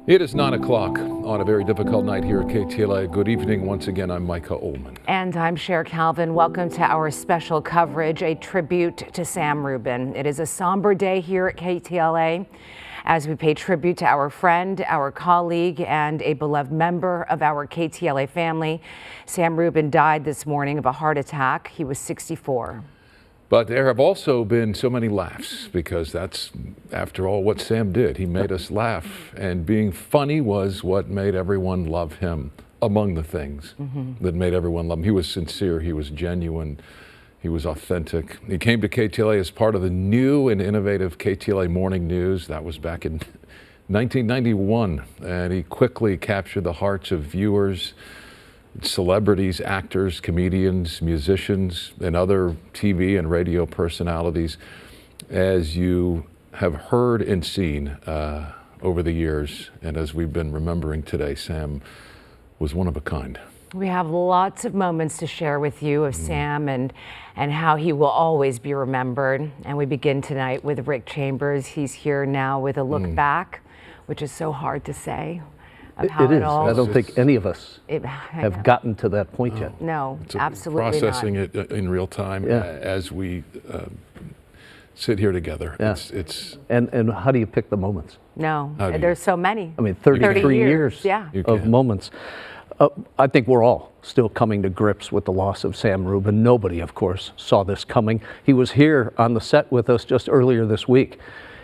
It is 9 o'clock on a very difficult night here at KTLA. Good evening. Once again, I'm Micah Ullman. And I'm Cher Calvin. Welcome to our special coverage, a tribute to Sam Rubin. It is a somber day here at KTLA as we pay tribute to our friend, our colleague, and a beloved member of our KTLA family. Sam Rubin died this morning of a heart attack. He was 64. But there have also been so many laughs because that's, after all, what Sam did. He made us laugh, and being funny was what made everyone love him, among the things that made everyone love him. He was sincere, he was genuine, he was authentic. He came to KTLA as part of the new and innovative KTLA Morning News. That was back in 1991, and he quickly captured the hearts of viewers, celebrities, actors, comedians, musicians, and other TV and radio personalities. As you have heard and seen over the years, and as we've been remembering today, Sam was one of a kind. We have lots of moments to share with you of Sam and how he will always be remembered. And we begin tonight with Rick Chambers. He's here now with a look back, which is so hard to say. It is. I don't think any of us have gotten to that point yet. No, It's absolutely processing not. it in real time as we sit here together. Yeah. And how do you pick the moments? No, there's so many. I mean, 33 years yeah. of moments. I think we're all still coming to grips with the loss of Sam Rubin. Nobody, of course, saw this coming. He was here on the set with us just earlier this week.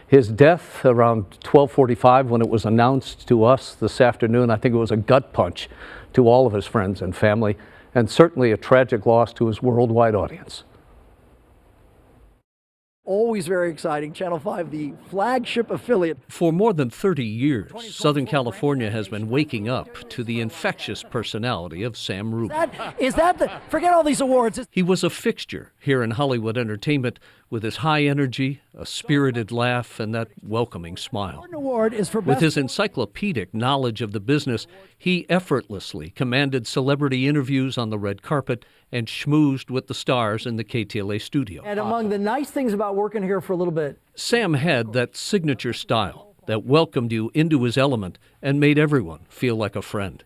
His death around 12:45 when it was announced to us this afternoon, I think it was a gut punch to all of his friends and family, and certainly a tragic loss to his worldwide audience. Always very exciting. Channel 5, the flagship affiliate. For more than 30 years, Southern California has been waking up to the infectious personality of Sam Rubin. Forget all these awards. He was a fixture here in Hollywood entertainment with his high energy, a spirited laugh, and that welcoming smile. Award is for With his encyclopedic knowledge of the business, he effortlessly commanded celebrity interviews on the red carpet and schmoozed with the stars in the KTLA studio. And among the nice things about working here for a little bit, Sam had that signature style that welcomed you into his element and made everyone feel like a friend.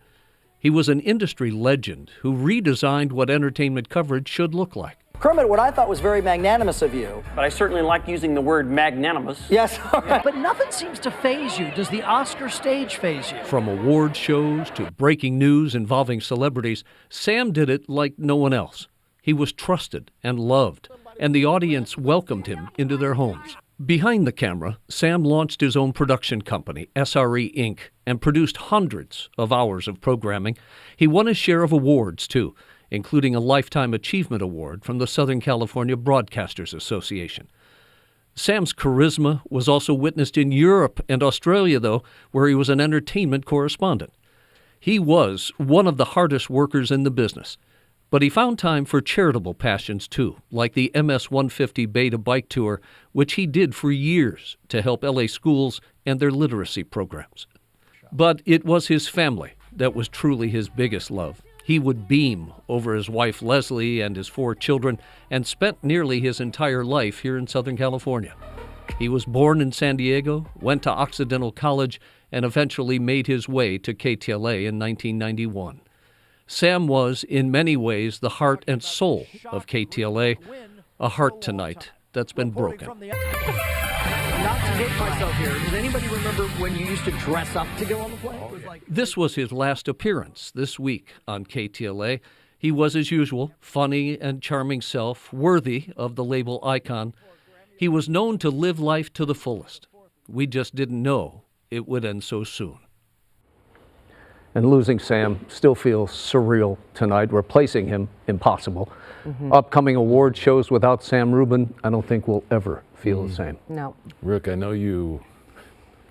He was an industry legend who redesigned what entertainment coverage should look like. Kermit, what I thought was very magnanimous of you. But I certainly like using the word magnanimous. Yes, all right. But nothing seems to faze you. Does the Oscar stage faze you? From award shows to breaking news involving celebrities, Sam did it like no one else. He was trusted and loved, and the audience welcomed him into their homes. Behind the camera, Sam launched his own production company, SRE Inc., and produced hundreds of hours of programming. He won his share of awards, too, including a Lifetime Achievement Award from the Southern California Broadcasters Association. Sam's charisma was also witnessed in Europe and Australia, though, where he was an entertainment correspondent. He was one of the hardest workers in the business, but he found time for charitable passions, too, like the MS-150 Beta Bike Tour, which he did for years to help LA schools and their literacy programs. But it was his family that was truly his biggest love. He would beam over his wife Leslie and his 4 children and spent nearly his entire life here in Southern California. He was born in San Diego, went to Occidental College, and eventually made his way to KTLA in 1991. Sam was, in many ways, the heart and soul of KTLA, a heart tonight that's been broken. Not to date myself here, does anybody remember when you used to dress up to go on the plane? This was his last appearance this week on KTLA. He was, as usual, funny and charming self, worthy of the label icon. He was known to live life to the fullest. We just didn't know it would end so soon. And losing Sam still feels surreal tonight. Replacing him, impossible. Upcoming award shows without Sam Rubin, I don't think we'll ever feel the same. No. Rick, I know you,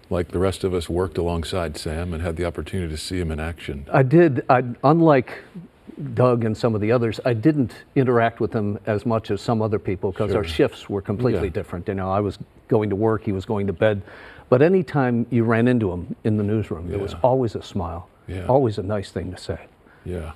like the rest of us, worked alongside Sam and had the opportunity to see him in action. I did. Unlike Doug and some of the others, I didn't interact with him as much as some other people because our shifts were completely different. You know, I was going to work, he was going to bed. But anytime you ran into him in the newsroom, there was always a smile, always a nice thing to say. Yeah,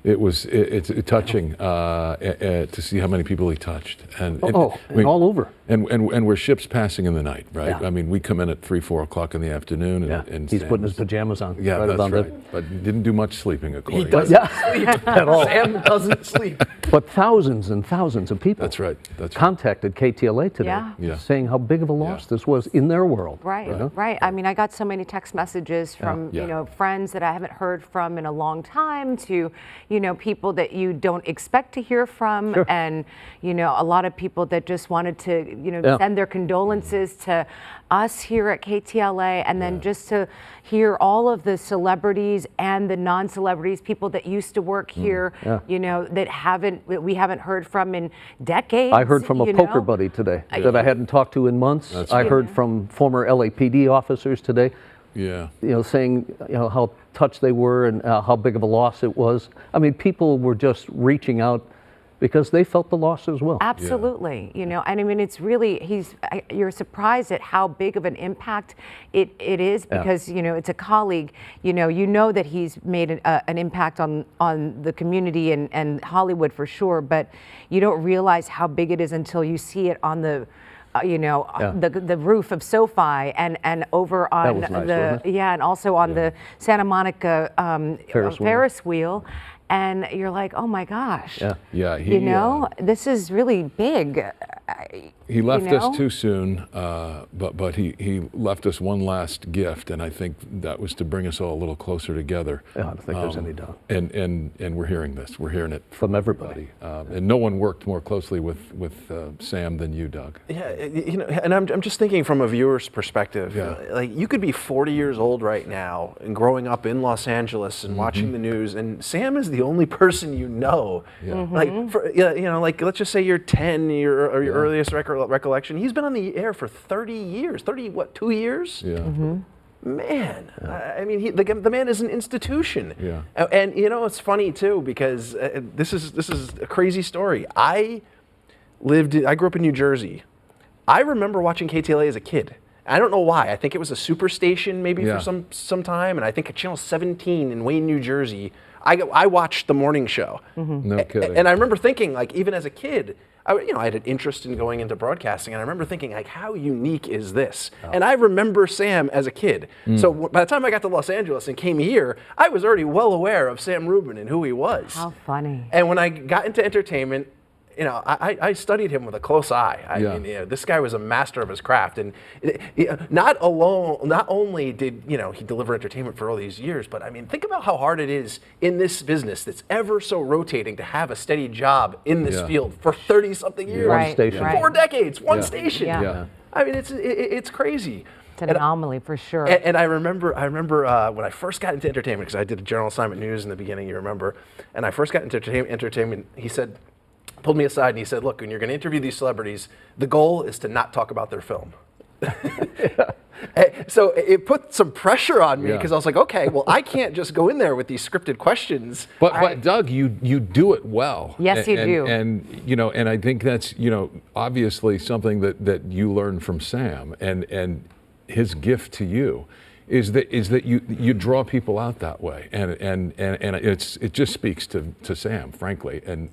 It's touching to see how many people he touched, and all over. And we're ships passing in the night, right? Yeah. I mean, we come in at 3, 4 o'clock in the afternoon, and He's putting his pajamas on. Yeah, right that's about right. it. But didn't do much sleeping, according. He doesn't sleep at all. Sam doesn't sleep. But thousands and thousands of people. That's right. Contacted KTLA today, Yeah. saying how big of a loss this was in their world. Right, you know? right. I mean, I got so many text messages from, Yeah. you know, friends that I haven't heard from in a long time to, you know, people that you don't expect to hear from. Sure. And, you know, a lot of people that just wanted to, you know, send their condolences to us here at KTLA, and then just to hear all of the celebrities and the non-celebrities, people that used to work here, you know, that we haven't heard from in decades. I heard from a poker buddy today that I hadn't talked to in months. I heard from former LAPD officers today. Yeah. You know, saying, you know, how touched they were and how big of a loss it was. I mean, people were just reaching out because they felt the loss as well. Absolutely, you know, and I mean, it's really, you're surprised at how big of an impact it is, because, you know, it's a colleague, you know that he's made an impact on the community and Hollywood for sure, but you don't realize how big it is until you see it on the, the roof of SoFi and over on was nice, wasn't it? and also on the Santa Monica Ferris wheel. And you're like, oh my gosh. Yeah. You know, this is really big. He left us too soon, but he left us one last gift, and I think that was to bring us all a little closer together. Yeah, I don't think there's any doubt. And we're hearing this. We're hearing it from everybody. And no one worked more closely with Sam than you, Doug. Yeah, you know, and I'm just thinking from a viewer's perspective. Yeah. Like, you could be 40 years old right now and growing up in Los Angeles and watching the news, and Sam is the only person you know. Yeah. Like, you know, like, let's just say you're 10, your earliest recollection. He's been on the air for 30 years. 2 years? Yeah. Man, I mean, the man is an institution. Yeah. And you know, it's funny too, because this is a crazy story. I grew up in New Jersey. I remember watching KTLA as a kid. I don't know why. I think it was a superstation maybe for some time, and I think at Channel 17 in Wayne, New Jersey, I watched the morning show. No kidding. And I remember thinking, like, even as a kid, I had an interest in going into broadcasting, and I remember thinking, like, how unique is this? And I remember Sam as a kid. So by the time I got to Los Angeles and came here, I was already well aware of Sam Rubin and who he was. How funny. And when I got into entertainment, you know, I studied him with a close eye. I mean, you know, this guy was a master of his craft, and not only did, you know, he deliver entertainment for all these years, but I mean, think about how hard it is in this business that's ever so rotating to have a steady job in this field for 30-something years. One station. 4 decades, one station. Yeah. I mean, it's crazy. It's an anomaly for sure. And I remember when I first got into entertainment, because I did a general assignment news in the beginning, you remember, and I first got into entertainment, he pulled me aside and he said, look, when you're going to interview these celebrities, the goal is to not talk about their film. So it put some pressure on me, because I was like, okay, well, I can't just go in there with these scripted questions. But Doug, you do it well. Yes, you do. And you know, and I think that's, you know, obviously something that you learned from Sam, and his gift to you is that you draw people out that way, and it just speaks to Sam, frankly, and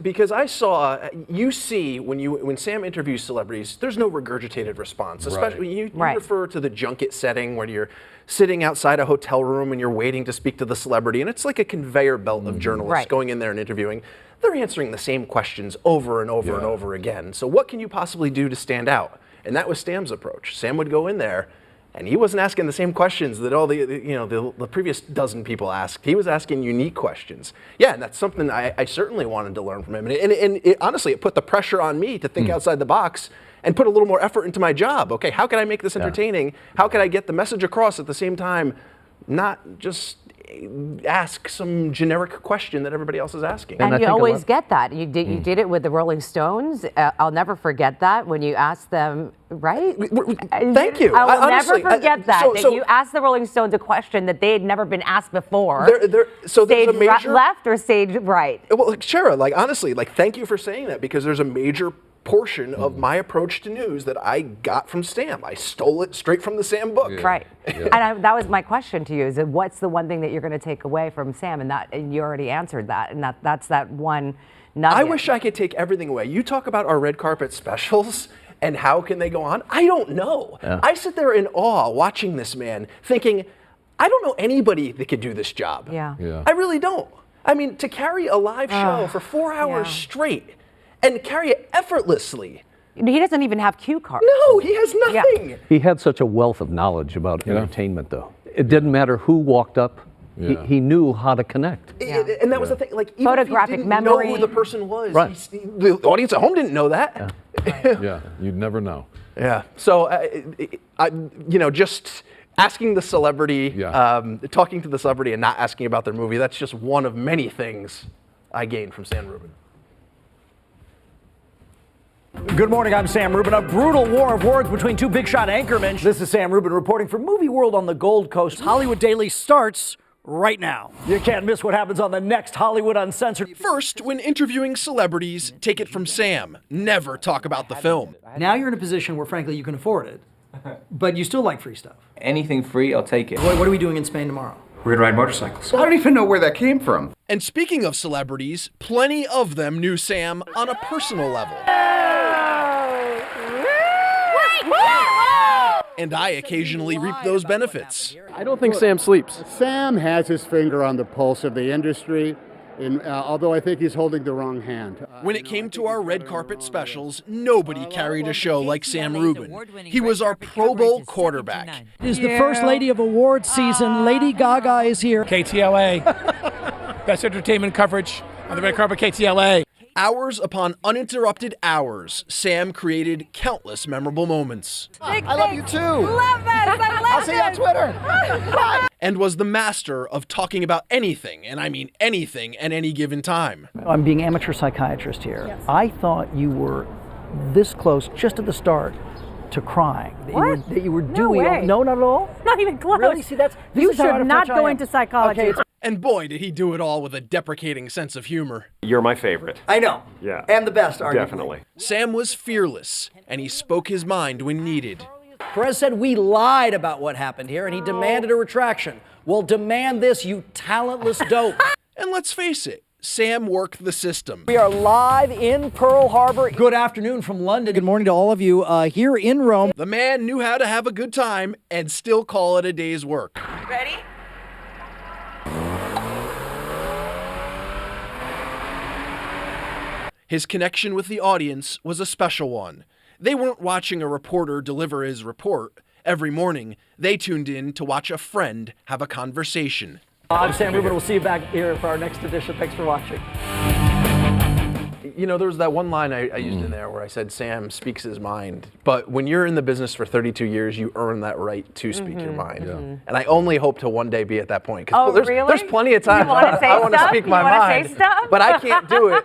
because I saw, you see when Sam interviews celebrities, there's no regurgitated response, especially when you refer to the junket setting where you're sitting outside a hotel room and you're waiting to speak to the celebrity, and it's like a conveyor belt of journalists going in there and interviewing. They're answering the same questions over and over and over again. So what can you possibly do to stand out? And that was Sam's approach. Sam would go in there, and he wasn't asking the same questions that all the previous dozen people asked. He was asking unique questions. Yeah, and that's something I certainly wanted to learn from him. And honestly, it put the pressure on me to think outside the box and put a little more effort into my job. Okay, how can I make this entertaining? How can I get the message across at the same time, not just ask some generic question that everybody else is asking? And you always get that. You did it with the Rolling Stones. I'll never forget that when you asked them, right? Thank you. I will honestly, never forget that you asked the Rolling Stones a question that they had never been asked before. So there's a major left or stage right? Well, like, Shara, like, honestly, like, thank you for saying that, because there's a major portion of my approach to news that I got from Sam. I stole it straight from the Sam book. Yeah. Right. Yeah. And that was my question to you, is that what's the one thing that you're going to take away from Sam? And you already answered that, and that's that one nugget. I wish I could take everything away. You talk about our red carpet specials and how can they go on? I don't know. Yeah. I sit there in awe watching this man thinking, I don't know anybody that could do this job. Yeah. Yeah. I really don't. I mean, to carry a live show for 4 hours straight and carry it effortlessly. He doesn't even have cue cards. No, he has nothing. He had such a wealth of knowledge about entertainment, though. It didn't matter who walked up. Yeah. He knew how to connect. And that was the thing. Like, even Photographic if you didn't memory. know who the person was, Right. the audience at home didn't know that. Yeah, you'd never know. Yeah. So, just asking the celebrity, talking to the celebrity and not asking about their movie, that's just one of many things I gained from Sam Rubin. Good morning, I'm Sam Rubin. A brutal war of words between two big shot anchormen. This is Sam Rubin reporting for Movie World on the Gold Coast. Hollywood Daily starts right now. You can't miss what happens on the next Hollywood Uncensored. First, when interviewing celebrities, take it from Sam. Never talk about the film. Now you're in a position where, frankly, you can afford it, but you still like free stuff. Anything free, I'll take it. What are we doing in Spain tomorrow? We're gonna ride motorcycles. I don't even know where that came from. And speaking of celebrities, plenty of them knew Sam on a personal level. And I occasionally reap those benefits. I don't think Sam sleeps. Sam has his finger on the pulse of the industry, although I think he's holding the wrong hand. When it came to our red carpet specials, nobody carried a show like Sam Rubin. He was our Pro Bowl quarterback. It is the first lady of awards season. Lady Gaga is here. KTLA, best entertainment coverage on the red carpet, KTLA. Hours upon uninterrupted hours, Sam created countless memorable moments. I love you too. Love this. I love I'll see you on Twitter. And was the master of talking about anything, and I mean anything, at any given time. I'm being amateur psychiatrist here. Yes. I thought you were this close, just at the start, to crying. That you were doing. way. No, not at all? Not even close. Really? See, you should not go into psychology. Okay. And boy, did he do it all with a deprecating sense of humor. You're my favorite. I know. Yeah. And the best, arguably. Definitely. Sam was fearless, and he spoke his mind when needed. Perez said we lied about what happened here, and he demanded a retraction. Well, demand this, you talentless dope. And let's face it, Sam worked the system. We are live in Pearl Harbor. Good afternoon from London. Good morning to all of you here in Rome. The man knew how to have a good time and still call it a day's work. Ready? His connection with the audience was a special one. They weren't watching a reporter deliver his report. Every morning, they tuned in to watch a friend have a conversation. I'm Sam Rubin. We'll see you back here for our next edition. Thanks for watching. You know, there was that one line I used in there where I said Sam speaks his mind. But when you're in the business for 32 years, you earn that right to speak your mind. And I only hope to one day be at that point. Oh, There's plenty of times I want to speak my mind. But I can't do it.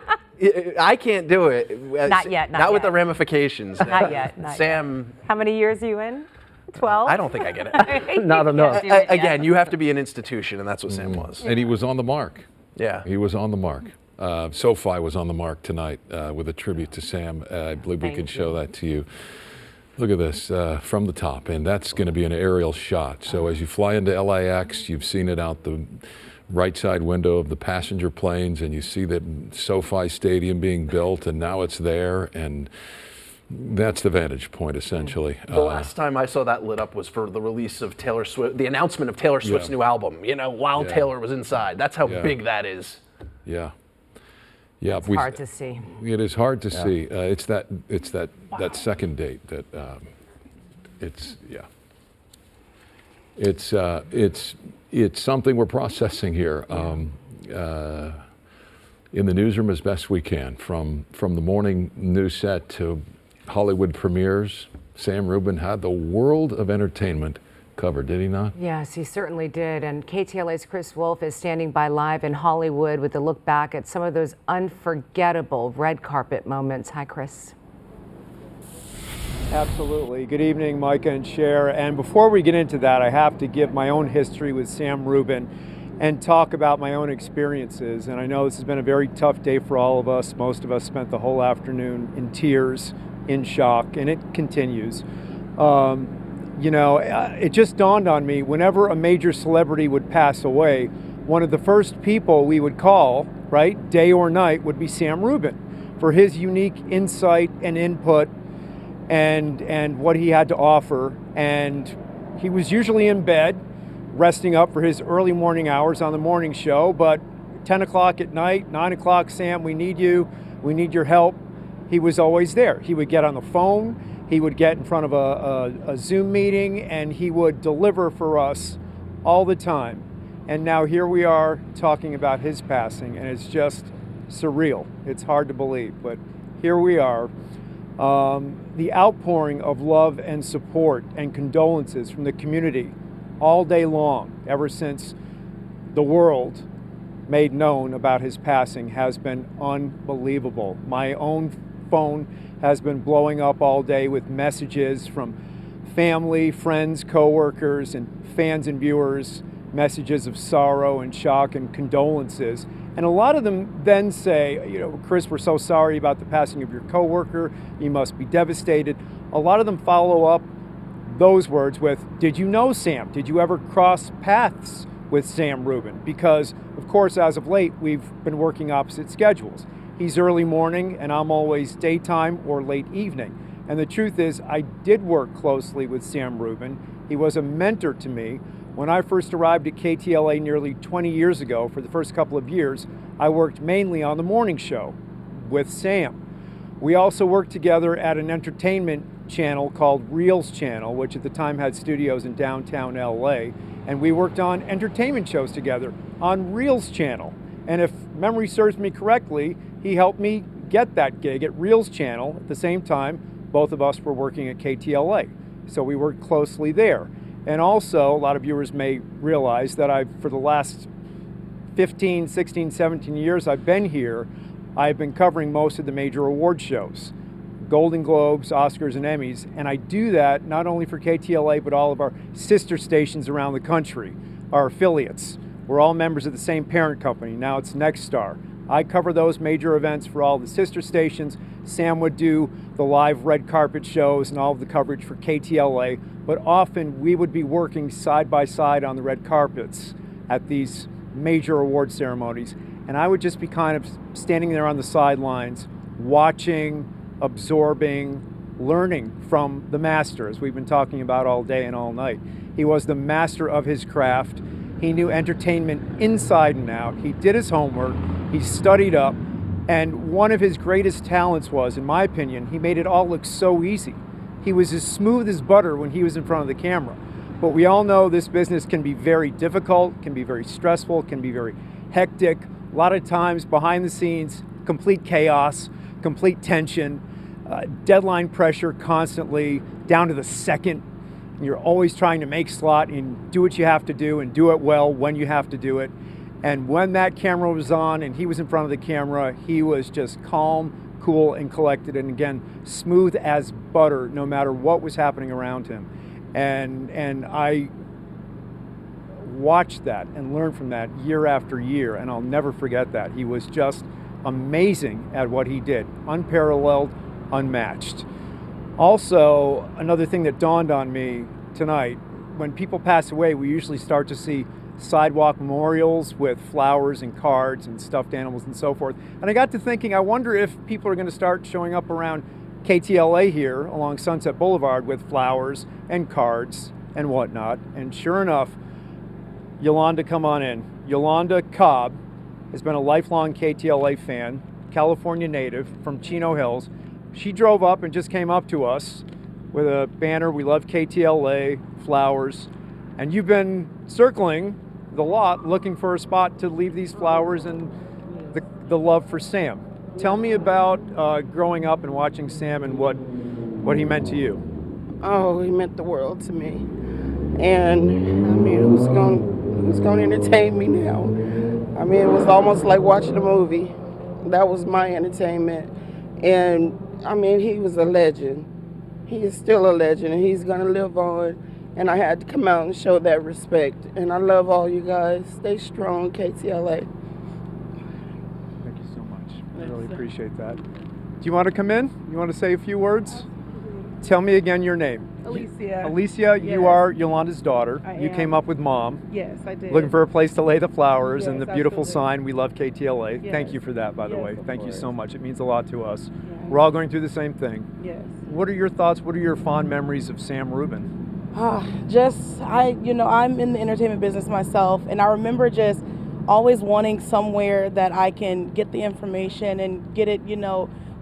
I can't do it. Not yet. Not with the ramifications. Not yet. Sam. How many years are you in? 12? I don't think I get it. Not enough. Again, you have to be an institution, and that's what Sam was. And he was on the mark. Yeah. He was on the mark. SoFi was on the mark tonight with a tribute to Sam. I believe we can show that to you. Look at this from the top, and that's going to be an aerial shot. So as you fly into LAX, you've seen it out the right side window of the passenger planes, and you see that SoFi Stadium being built, and now it's there, and that's the vantage point, essentially. The last time I saw that lit up was for the release of Taylor Swift, the announcement of Taylor Swift's new album, while Taylor was inside. That's how big that is. Yeah. Yeah, it's hard to see. It is hard to see. It's that second date that it's something we're processing here in the newsroom as best we can. From the morning news set to Hollywood premieres, Sam Rubin had the world of entertainment covered, did he not? Yes, he certainly did. And KTLA's Chris Wolf is standing by live in Hollywood with a look back at some of those unforgettable red carpet moments. Hi, Chris. Absolutely. Good evening, Micah and Cher. And before we get into that, I have to give my own history with Sam Rubin. and talk about my own experiences. And I know this has been a very tough day for all of us. Most of us spent the whole afternoon in tears, in shock, and it continues. You know, it just dawned on me, whenever a major celebrity would pass away, one of the first people we would call, right, day or night, would be Sam Rubin for his unique insight and input and what he had to offer. And he was usually in bed, resting up for his early morning hours on the morning show, but 10 o'clock at night, 9 o'clock, Sam, we need you, we need your help. He was always there. He would get on the phone, he would get in front of a Zoom meeting, and he would deliver for us all the time. And now here we are talking about his passing, and it's just surreal. It's hard to believe, but here we are. The outpouring of love and support and condolences from the community all day long, ever since the world made known about his passing, has been unbelievable. My own phone has been blowing up all day with messages from family, friends, coworkers, and fans and viewers, messages of sorrow and shock and condolences. And a lot of them then say, you know, Chris, we're so sorry about the passing of your coworker. You must be devastated. A lot of them follow up those words with, did you know Sam? Did you ever cross paths with Sam Rubin? Because, of course, as of late, we've been working opposite schedules. He's early morning, and I'm always daytime or late evening. And the truth is, I did work closely with Sam Rubin. He was a mentor to me. When I first arrived at KTLA nearly 20 years ago, for the first couple of years, I worked mainly on the morning show with Sam. We also worked together at an entertainment channel called Reels Channel, which at the time had studios in downtown LA. And we worked on entertainment shows together on Reels Channel. And if memory serves me correctly, he helped me get that gig at Reels Channel. At the same time, both of us were working at KTLA. So we worked closely there. And also, a lot of viewers may realize that for the last 15, 16, 17 years I've been here, I've been covering most of the major award shows, Golden Globes, Oscars, and Emmys. And I do that not only for KTLA, but all of our sister stations around the country, our affiliates. We're all members of the same parent company. Now it's Nexstar. I cover those major events for all the sister stations. Sam would do the live red carpet shows and all of the coverage for KTLA, but often we would be working side by side on the red carpets at these major award ceremonies. And I would just be kind of standing there on the sidelines, watching, absorbing, learning from the master, as we've been talking about all day and all night. He was the master of his craft. He knew entertainment inside and out. He did his homework. He studied up. And one of his greatest talents was, in my opinion, he made it all look so easy. He was as smooth as butter when he was in front of the camera. But we all know this business can be very difficult, can be very stressful, can be very hectic. A lot of times behind the scenes, complete chaos, complete tension, deadline pressure constantly, down to the second. You're always trying to make slot and do what you have to do and do it well when you have to do it. And when that camera was on and he was in front of the camera, he was just calm, cool, and collected. And again, smooth as butter, no matter what was happening around him. And I watched that and learned from that year after year, and I'll never forget that. He was just amazing at what he did, unparalleled, unmatched. Also, another thing that dawned on me tonight, when people pass away, we usually start to see sidewalk memorials with flowers and cards and stuffed animals and so forth. And I got to thinking, I wonder if people are going to start showing up around KTLA here along Sunset Boulevard with flowers and cards and whatnot. And sure enough, Yolanda, come on in. Yolanda Cobb has been a lifelong KTLA fan, California native from Chino Hills. She drove up and just came up to us with a banner, "We love KTLA," flowers. And you've been circling the lot looking for a spot to leave these flowers and the love for Sam. Tell me about growing up and watching Sam and what he meant to you. Oh, he meant the world to me. And I mean, who's going to entertain me now? I mean, it was almost like watching a movie. That was my entertainment. And I mean, he was a legend. He is still a legend, and he's going to live on and I had to come out and show that respect. And I love all you guys. Stay strong, KTLA. Thank you so much. I really appreciate that. Do you want to come in? You want to say a few words? Tell me again your name. Alicia. Alicia, Yes. you are Yolanda's daughter. I You am. came up with Mom. Yes, I did. Looking for a place to lay the flowers and Yes, the beautiful absolutely. sign, "We love KTLA." Yes. Thank you for that, by the Yes, way. of Thank you course. so much. It means a lot to us. We're all going through the same thing. Yes. What are your thoughts? What are your fond memories of Sam Rubin? I'm in the entertainment business myself, and I remember just always wanting somewhere that I can get the information and get it,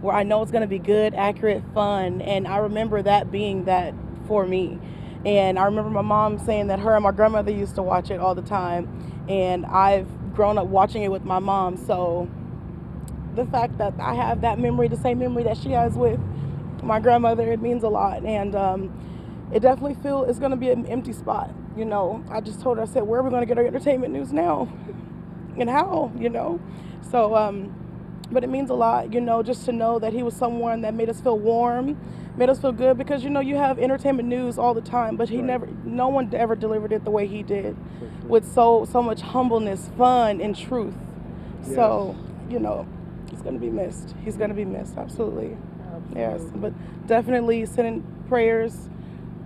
where I know it's going to be good, accurate, fun. And I remember that being that for me. And I remember my mom saying that her and my grandmother used to watch it all the time. And I've grown up watching it with my mom. So the fact that I have that memory, the same memory that she has with my grandmother, it means a lot. And it definitely feels it's going to be an empty spot. I just told her, I said, where are we going to get our entertainment news now? And how, So, but it means a lot, just to know that he was someone that made us feel warm, made us feel good, because, you have entertainment news all the time, but no one ever delivered it the way he did, with so much humbleness, fun, and truth. Yes. So, he's going to be missed. He's going to be missed, absolutely. Yes, but definitely sending prayers,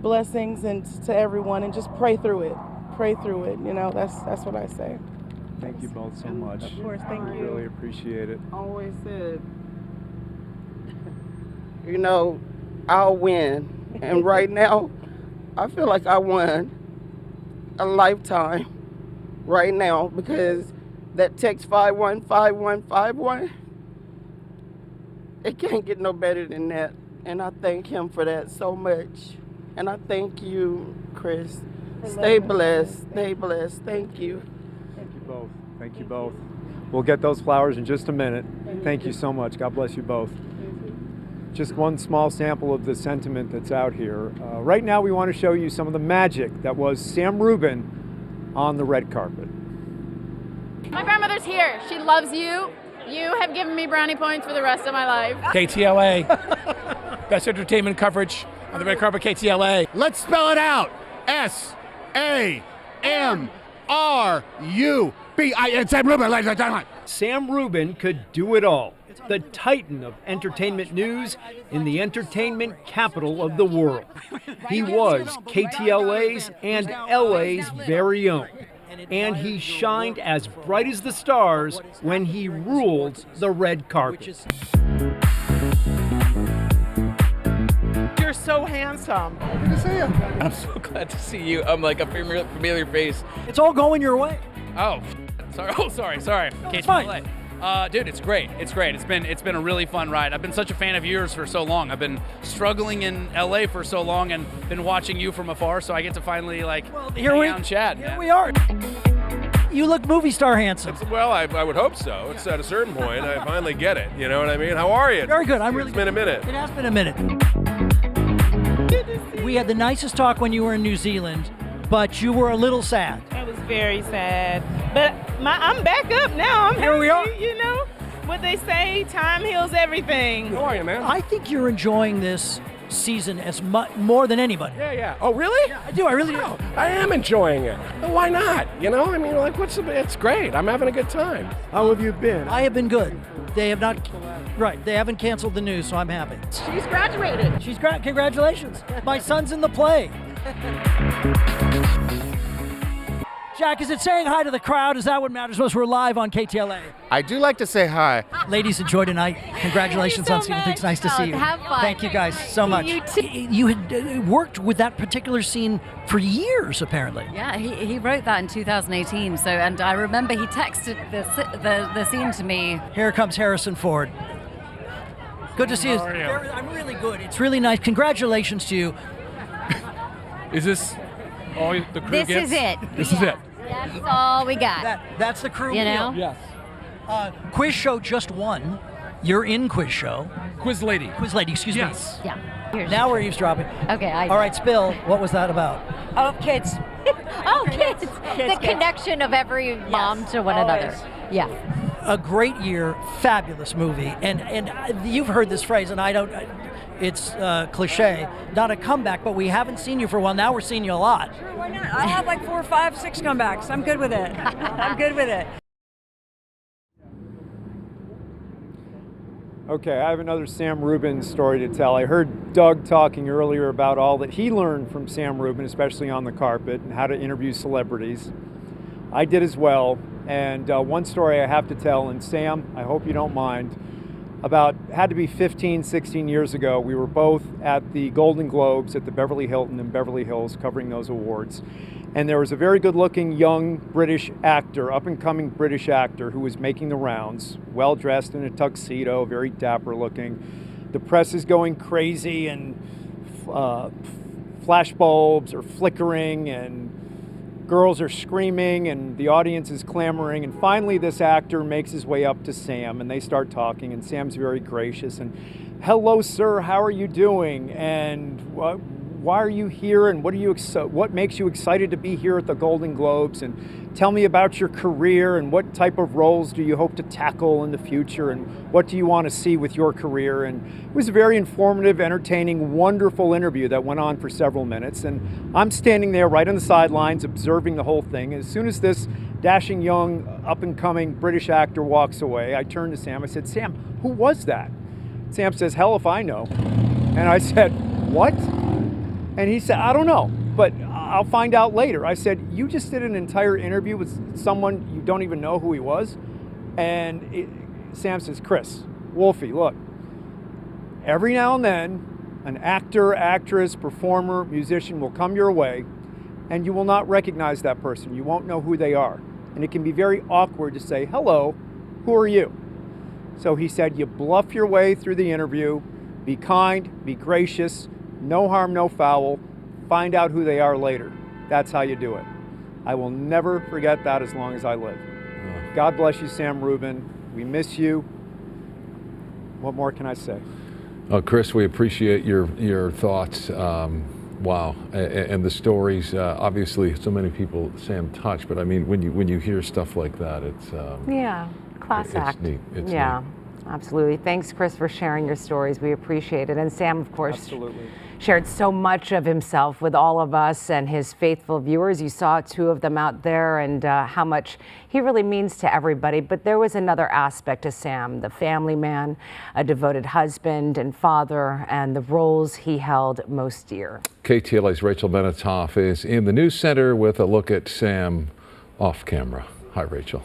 blessings, and to everyone, and just pray through it. Pray through it. That's what I say. Thank you both so much. Of course, thank you. I really appreciate it. Always said, I'll win. And right now, I feel like I won a lifetime right now, because that text 515151, it can't get no better than that. And I thank him for that so much. And I thank you, Chris. Stay blessed. Stay blessed. Thank you. Thank you both. Thank you both. We'll get those flowers in just a minute. Thank you so much. God bless you both. Just one small sample of the sentiment that's out here. Right now we want to show you some of the magic that was Sam Rubin on the red carpet. My grandmother's here. She loves you. You have given me brownie points for the rest of my life. KTLA. Best entertainment coverage on the red carpet, KTLA. Let's spell it out. S-A-M-R-U-B-I-N. Sam Rubin, ladies and gentlemen. Sam Rubin could do it all. The titan of entertainment news in the entertainment capital of the world. He was KTLA's and LA's very own. And he shined as bright as the stars when he ruled the red carpet. You're so handsome. Good to see you. I'm so glad to see you. I'm like a familiar face. It's all going your way. Oh, sorry. It's fine. Dude, it's great. It's great. It's been a really fun ride. I've been such a fan of yours for so long. I've been struggling in LA for so long and been watching you from afar, so I get to finally hang out and chat. Here we are. You look movie star handsome. Well, I would hope so. It's at a certain point I finally get it. You know what I mean? How are you? Very good. It's been a minute. It has been a minute. We had the nicest talk when you were in New Zealand, but you were a little sad. I was very sad. But I'm back up now. Here we are. What they say, time heals everything. How are you, man? I think you're enjoying this season as more than anybody. Yeah. Oh, really? Yeah, I do. I really do. I am enjoying it. Why not? It's great. I'm having a good time. How have you been? I have been good. They have not. Right. They haven't canceled the news, so I'm happy. She's graduated. Congratulations. My son's in the play. Jack, is it saying hi to the crowd? Is that what matters most? We're live on KTLA. I do like to say hi. Ladies, enjoy tonight. Congratulations on Stephen Things. Nice to see you. Have fun. Thank you guys so much. You too. You had worked with that particular scene for years, apparently. Yeah, he wrote that in 2018. So, and I remember he texted the scene to me. Here comes Harrison Ford. Good to see you. I'm really good. It's really nice. Congratulations to you. Is this all the crew This gets? is it. This is it. That's all we got. That's the crew. You know? Yes. Quiz show just won. You're in quiz show. Quiz lady. Excuse me. Yeah. Now we're eavesdropping. Okay. All right, Spill. What was that about? Oh, kids. Kids. The connection of every mom to one another. Yeah. A great year, fabulous movie, and you've heard this phrase, and I don't. it's cliche, not a comeback, but we haven't seen you for a while. Now we're seeing you a lot. Sure, why not? I have like 4, 5, 6 comebacks. I'm good with it. I'm good with it. Okay, I have another Sam Rubin story to tell. I heard Doug talking earlier about all that he learned from Sam Rubin, especially on the carpet, and how to interview celebrities. I did as well, and one story I have to tell, and Sam, I hope you don't mind, had to be 15, 16 years ago. We were both at the Golden Globes at the Beverly Hilton in Beverly Hills covering those awards. And there was a very good-looking young British actor, up-and-coming British actor, who was making the rounds, well-dressed in a tuxedo, very dapper-looking. The press is going crazy, and flashbulbs are flickering, and girls are screaming, and the audience is clamoring. And finally, this actor makes his way up to Sam, and they start talking, and Sam's very gracious. And, "Hello, sir, how are you doing? And why are you here, and what makes you excited to be here at the Golden Globes, and tell me about your career, and what type of roles do you hope to tackle in the future, and what do you want to see with your career?" And it was a very informative, entertaining, wonderful interview that went on for several minutes, and I'm standing there right on the sidelines observing the whole thing. As soon as this dashing young up-and-coming British actor walks away, I turned to Sam. I said, "Sam, who was that?" Sam says, "Hell if I know." And I said, "What?" And he said, "I don't know, but I'll find out later." I said, "You just did an entire interview with someone you don't even know who he was?" And Sam says, "Chris, Wolfie, look, every now and then an actor, actress, performer, musician will come your way and you will not recognize that person. You won't know who they are. And it can be very awkward to say, 'Hello, who are you?'" So he said, "You bluff your way through the interview, be kind, be gracious, no harm, no foul, find out who they are later. That's how you do it." I will never forget that as long as I live. God bless you, Sam Rubin. We miss you. What more can I say? Chris, we appreciate your thoughts. Wow, and the stories. Obviously, so many people Sam touched, but I mean, when you hear stuff like that, it's class act. Neat. It's neat. Absolutely. Thanks, Chris, for sharing your stories. We appreciate it. And Sam, of course, shared so much of himself with all of us and his faithful viewers. You saw 2 of them out there, and how much he really means to everybody. But there was another aspect to Sam, the family man, a devoted husband and father, and the roles he held most dear. KTLA's Rachel Benetoff is in the news center with a look at Sam off camera. Hi, Rachel.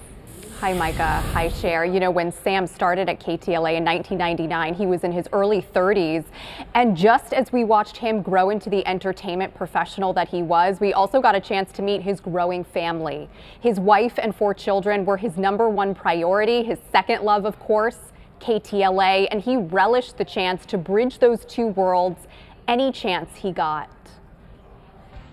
Hi, Micah. Hi, Cher. You know, when Sam started at KTLA in 1999, he was in his early 30s. And just as we watched him grow into the entertainment professional that he was, we also got a chance to meet his growing family. His wife and 4 children were his #1 priority, his second love, of course, KTLA. And he relished the chance to bridge those 2 worlds any chance he got.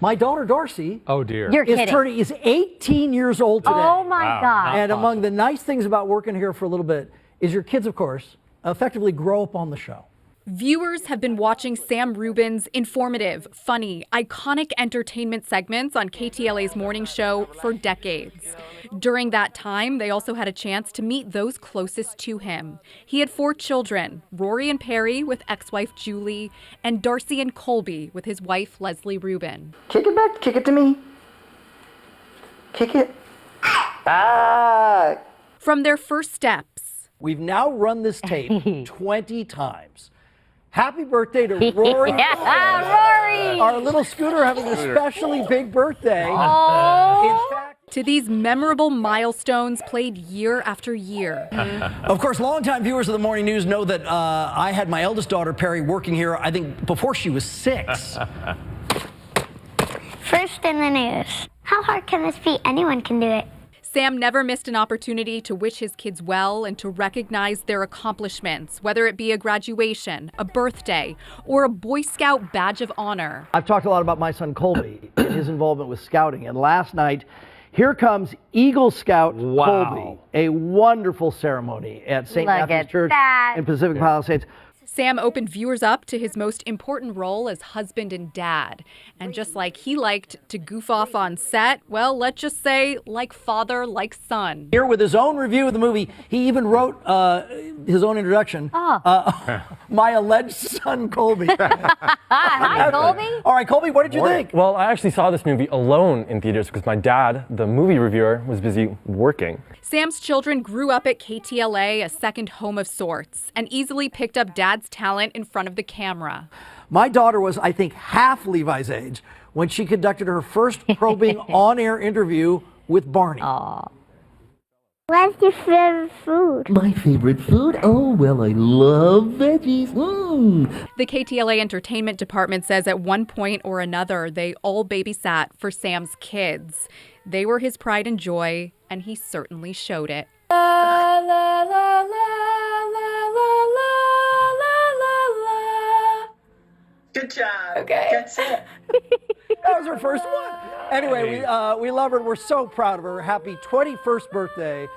My daughter Darcy is 18 years old today. Oh my God. And among the nice things about working here for a little bit is your kids, of course, effectively grow up on the show. Viewers have been watching Sam Rubin's informative, funny, iconic entertainment segments on KTLA's morning show for decades. During that time, they also had a chance to meet those closest to him. He had 4 children, Rory and Perry with ex-wife Julie, and Darcy and Colby with his wife Leslie Rubin. Kick it back, kick it to me. Kick it back. From their first steps. We've now run this tape 20 times. Happy birthday to Rory. Rory! Our little Scooter having an especially big birthday. To these memorable milestones played year after year. Of course, longtime viewers of the morning news know that I had my eldest daughter, Perry, working here, I think, before she was 6. First in the news. How hard can this be? Anyone can do it. Sam never missed an opportunity to wish his kids well and to recognize their accomplishments, whether it be a graduation, a birthday, or a Boy Scout badge of honor. I've talked a lot about my son Colby and his involvement with scouting, and last night, here comes Eagle Scout Colby. A wonderful ceremony at St. Matthew's Church in Pacific Palisades. Sam opened viewers up to his most important role as husband and dad. And just like he liked to goof off on set, well, let's just say like father, like son. Here with his own review of the movie, he even wrote his own introduction. My alleged son, Colby. Hi, Colby. All right, Colby, what did you think? Well, I actually saw this movie alone in theaters because my dad, the movie reviewer, was busy working. Sam's children grew up at KTLA, a second home of sorts, and easily picked up Dad's talent in front of the camera. My daughter was, I think, half Levi's age when she conducted her first probing on-air interview with Barney. What's your favorite food? My favorite food? Oh, well, I love veggies. The KTLA entertainment department says at one point or another, they all babysat for Sam's kids. They were his pride and joy, and he certainly showed it. La, la, la, la, la, la, la. Good job. Okay. That's it. That was her first one. Anyway, we love her. We're so proud of her. Happy 21st birthday.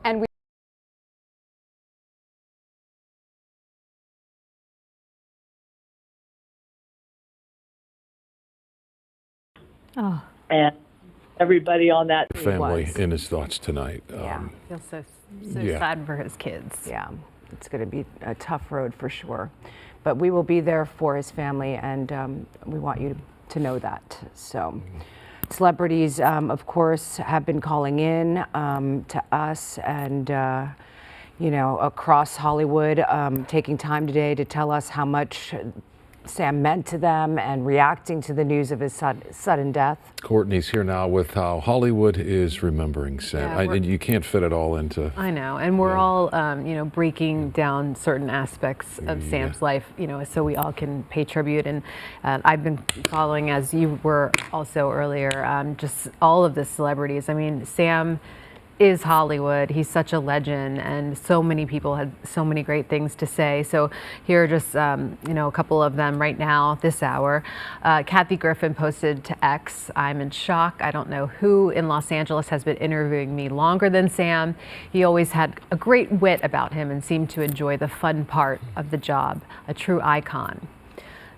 And we and everybody on that family in his thoughts tonight. Yeah, I feel so yeah. sad for his kids. Yeah, it's going to be a tough road for sure. But we will be there for his family, and we want you to know that. So, celebrities, of course, have been calling in to us and, you know, across Hollywood, taking time today to tell us how much Sam meant to them and reacting to the news of his sudden death. Courtney's here now with how Hollywood is remembering Sam. And you can't fit it all into. I know, and we're all, you know, breaking down certain aspects of Sam's life, you know, so we all can pay tribute. And I've been following, as you were also earlier, just all of the celebrities. I mean, Sam is Hollywood. He's such a legend, and so many people had so many great things to say. So here are just, you know, a couple of them right now, this hour. Kathy Griffin posted to X, "I'm in shock. I don't know who in Los Angeles has been interviewing me longer than Sam. He always had a great wit about him and seemed to enjoy the fun part of the job. A true icon."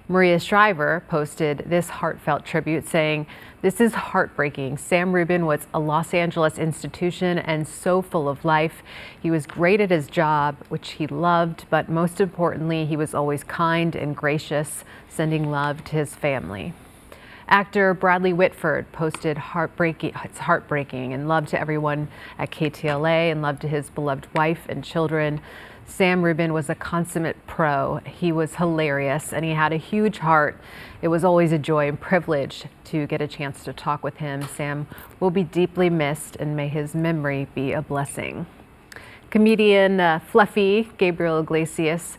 Maria Shriver posted this heartfelt tribute saying, "This is heartbreaking. Sam Rubin was a Los Angeles institution and so full of life. He was great at his job, which he loved, but most importantly, he was always kind and gracious, sending love to his family." Actor Bradley Whitford posted it's heartbreaking, and love to everyone at KTLA and love to his beloved wife and children. Sam Rubin was a consummate pro. He was hilarious and he had a huge heart. It was always a joy and privilege to get a chance to talk with him. Sam will be deeply missed, and may his memory be a blessing. Comedian Fluffy Gabriel Iglesias,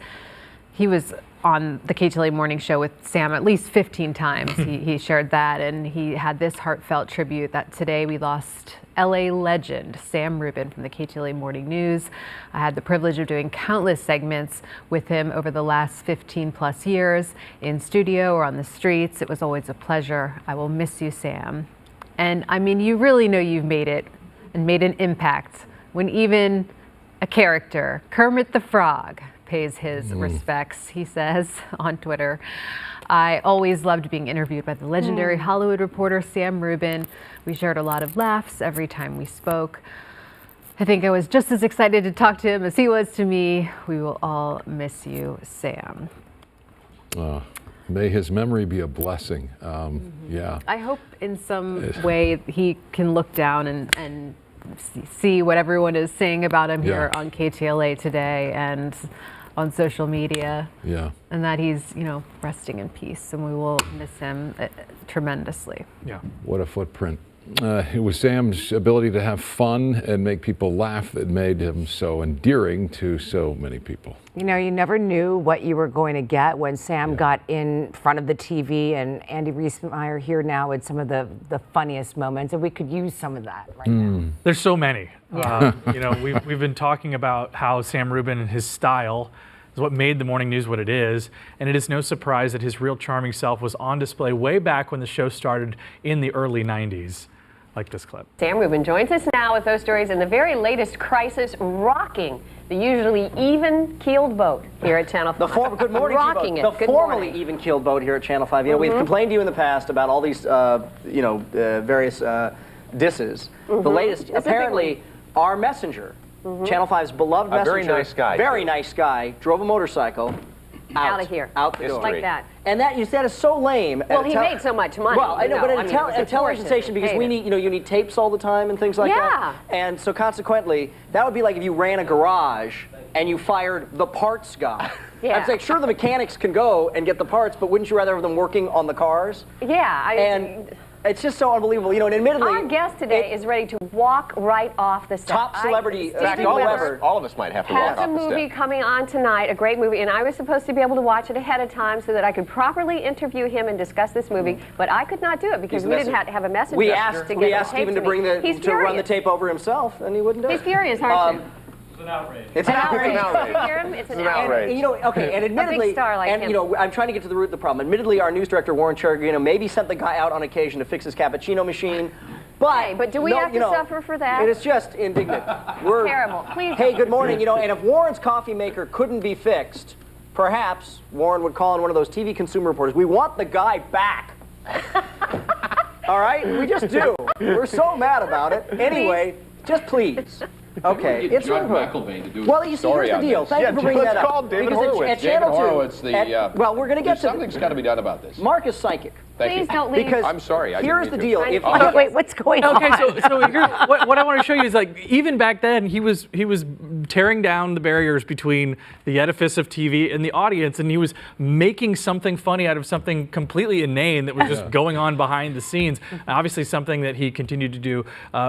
he was on the KTLA morning show with Sam at least 15 times. He shared that, and he had this heartfelt tribute that today we lost LA legend Sam Rubin from the KTLA Morning News. I had the privilege of doing countless segments with him over the last 15 plus years in studio or on the streets. It was always a pleasure. I will miss you, Sam. And I mean, you really know you've made it and made an impact when even a character, Kermit the Frog, pays his respects, he says on Twitter. "I always loved being interviewed by the legendary Hollywood reporter Sam Rubin. We shared a lot of laughs every time we spoke. I think I was just as excited to talk to him as he was to me. We will all miss you, Sam." May his memory be a blessing. Yeah. I hope in some way he can look down and see what everyone is saying about him here on KTLA today and on social media. Yeah. And that he's, you know, resting in peace, and we will miss him tremendously. Yeah. What a footprint. It was Sam's ability to have fun and make people laugh that made him so endearing to so many people. You know, you never knew what you were going to get when Sam got in front of the TV, and Andy Reesmeyer here now with some of the funniest moments, and we could use some of that right now. There's so many. Yeah. You know, we've been talking about how Sam Rubin and his style is what made the morning news what it is, and it is no surprise that his real charming self was on display way back when the show started in the early 90s. Like this clip. Sam Rubin joins us now. now with those stories and the very latest crisis rocking the usually even-keeled boat here at Channel 5. Good morning, rocking the Good formerly morning. even-keeled boat here at Channel 5. You know, we've complained to you in the past about all these, various disses. The latest, apparently, our messenger, Channel 5's beloved messenger, very nice guy. Very nice guy, drove a motorcycle. Out of here. Out the door. Like that. And that, you said, is so lame. Well, he made so much money. Well, I know, but it was a television station, because we need, you need tapes all the time and things like that. And so consequently, that would be like if you ran a garage and you fired the parts guy. Yeah. I'm saying, sure, the mechanics can go and get the parts, but wouldn't you rather have them working on the cars? Yeah. And it's just so unbelievable, and admittedly... Our guest today is ready to walk right off the set. Top celebrity, all of us might have to walk off the has a movie step. coming on tonight, a great movie, and I was supposed to be able to watch it ahead of time so that I could properly interview him and discuss this movie, but I could not do it because we didn't have a messenger. We asked Stephen to bring to run the tape over himself, and he wouldn't do it. He's furious, aren't you? It's an outrage. It's an outrage. It's an outrage. And, okay, and admittedly, a big star like him. I'm trying to get to the root of the problem. Admittedly, our news director, Warren Chergino, maybe sent the guy out on occasion to fix his cappuccino machine. But do we have to suffer for that? It is just indignant. We're terrible. Please. Hey, good morning. And if Warren's coffee maker couldn't be fixed, perhaps Warren would call in one of those TV consumer reporters. We want the guy back. All right? We just do. We're so mad about it. Anyway, just please. Okay, it's John McElvain to do well, you see, here's the deal. Thank you for bringing that up. Call David Because Horowitz. Channel 2, Horowitz, well, we're going to get to something's got to be done about this. Mark is psychic. Please don't leave. Because I'm sorry. Here's the deal. Wait, what's going on? Okay, so here's what I want to show you is, like, even back then he was tearing down the barriers between the edifice of TV and the audience, and he was making something funny out of something completely inane that was just going on behind the scenes. Obviously, something that he continued to do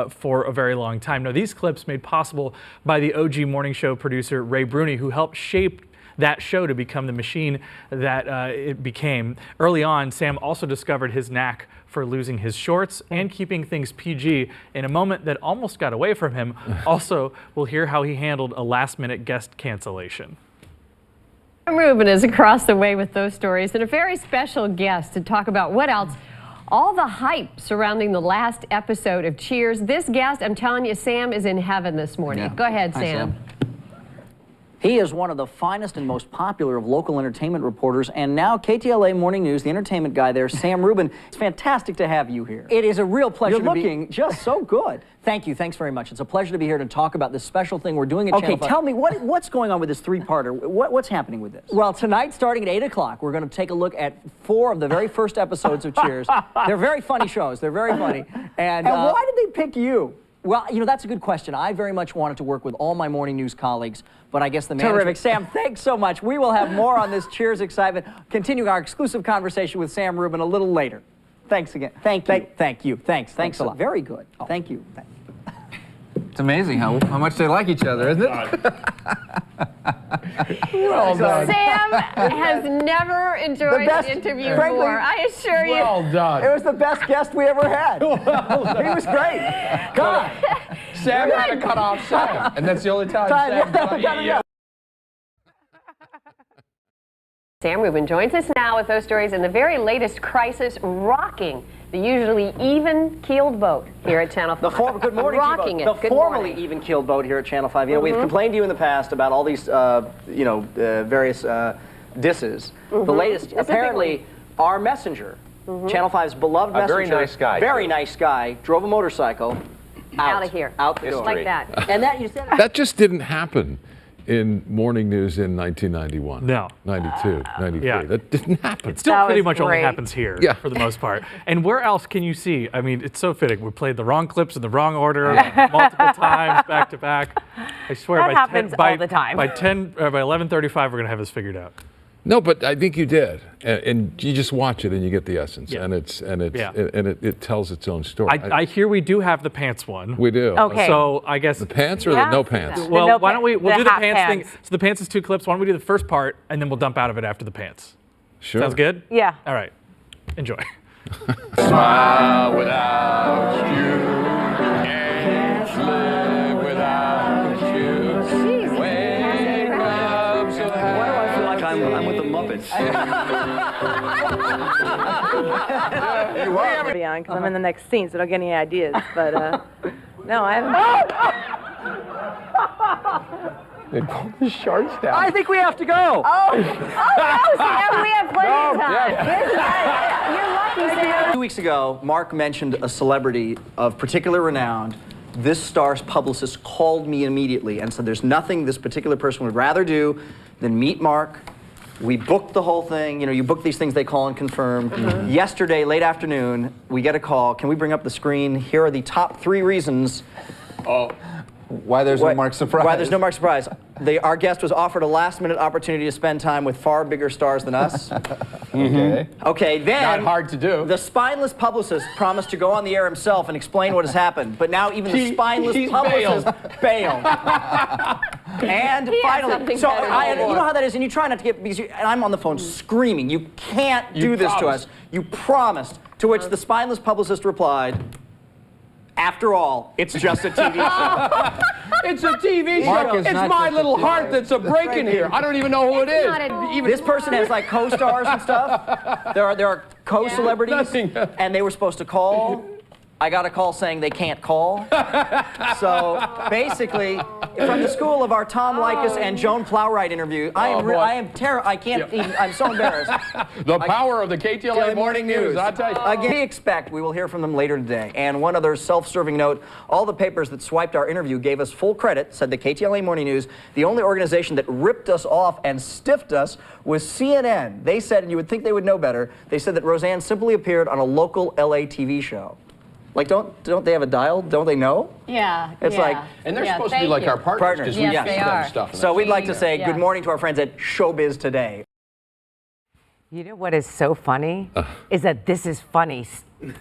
for a very long time. Now, these clips made possible by the OG morning show producer Ray Bruni, who helped shape that show to become the machine that it became. Early on, Sam also discovered his knack for losing his shorts and keeping things PG in a moment that almost got away from him. Also, we'll hear how he handled a last-minute guest cancellation. Sam Rubin is across the way with those stories and a very special guest to talk about what else. All the hype surrounding the last episode of Cheers. This guest, I'm telling you, Sam is in heaven this morning. Yeah. Go ahead, Hi, Sam. He is one of the finest and most popular of local entertainment reporters, and now KTLA Morning News, the entertainment guy there, Sam Rubin. It's fantastic to have you here. It is a real pleasure. You're looking just so good. Thank you. Thanks very much. It's a pleasure to be here to talk about this special thing we're doing at Channel 5. Okay, tell me, what's going on with this three-parter? What's happening with this? Well, tonight, starting at 8 o'clock, we're going to take a look at 4 of the very first episodes of Cheers. They're very funny shows. They're very funny. And why did they pick you? Well, that's a good question. I very much wanted to work with all my morning news colleagues, but I guess the management... Terrific. Sam, thanks so much. We will have more on this Cheers excitement. Continuing our exclusive conversation with Sam Rubin a little later. Thanks again. Thank you. Thank you. Thanks a lot. Very good. Thank you. It's amazing how much they like each other, isn't it? Well done. Sam has never enjoyed an interview before, I assure you. Well done. It was the best guest we ever had. He was great. God. Sam had to cut off Sam, and that's the only time Sam... Sam Rubin joins us now with those stories and the very latest crisis rocking the usually even-keeled boat here at Channel 5. Good morning, rocking the formerly even-keeled boat here at Channel 5. We've complained to you in the past about all these, various disses. The latest, apparently, our messenger, Channel 5's beloved messenger, very nice guy. Very nice guy, drove a motorcycle out of here. Out the door. Like that. And that, you said... That just didn't happen in morning news in 1991. No. 92, 93. Yeah. That didn't happen. It still pretty much only happens here, for the most part. And where else can you see? I mean, it's so fitting. We played the wrong clips in the wrong order multiple times, back to back. I swear, that happens all the time. By 11:35, we're going to have this figured out. No, but I think you did, and you just watch it and you get the essence, and it tells its own story. I hear we do have the pants one. We do. Okay. So I guess the pants or the no pants. Well, why don't we'll do the pants thing? So the pants is 2 clips. Why don't we do the first part and then we'll dump out of it after the pants? Sure. Sounds good. Yeah. All right. Enjoy. Smile without you. Can't live without you. Wake up so happy. I'm with the Muppets. You are. Because I'm in the next scene, so don't get any ideas. But No, I haven't. They pulled the sharks down. I think we have to go. Oh, no, Sam, we have plenty of time. You're lucky, Sam. 2 weeks ago, Mark mentioned a celebrity of particular renown. This star's publicist called me immediately and said there's nothing this particular person would rather do than meet Mark. We booked the whole thing. You know, you book these things, they call and confirm. Yesterday, late afternoon, we get a call. Can we bring up the screen? Here are the top 3 reasons. Why there's no Mark surprise? Why there's no Mark surprise. Our guest was offered a last-minute opportunity to spend time with far bigger stars than us. Okay. Okay, then... Not hard to do. The spineless publicist promised to go on the air himself and explain what has happened, but now even the spineless publicist bailed. And finally, so you know how that is, and you try not to get, because and I'm on the phone screaming, you can't do this to us. You promised, to which the spineless publicist replied, after all, it's just a TV show. It's a TV show. It's my little heart that's a breaking here. I don't even know who it is. This person has like co-stars and stuff. There are co-celebrities, and they were supposed to call. I got a call saying they can't call. So basically, from the school of our Tom Likas and Joan Plowright interview, I am terrified. I can't even, I'm so embarrassed. The power of the KTLA Morning News, I tell you. Again, we expect we will hear from them later today. And one other self-serving note, all the papers that swiped our interview gave us full credit, said the KTLA Morning News. The only organization that ripped us off and stiffed us was CNN. They said, and you would think they would know better, they said that Roseanne simply appeared on a local LA TV show. Like, don't they have a dial? Don't they know? Yeah. It's like, and they're supposed to be like our partners. Yes, We they them are. stuff. So we'd like to say good morning to our friends at Showbiz Today. You know what is so funny? Is that this is funny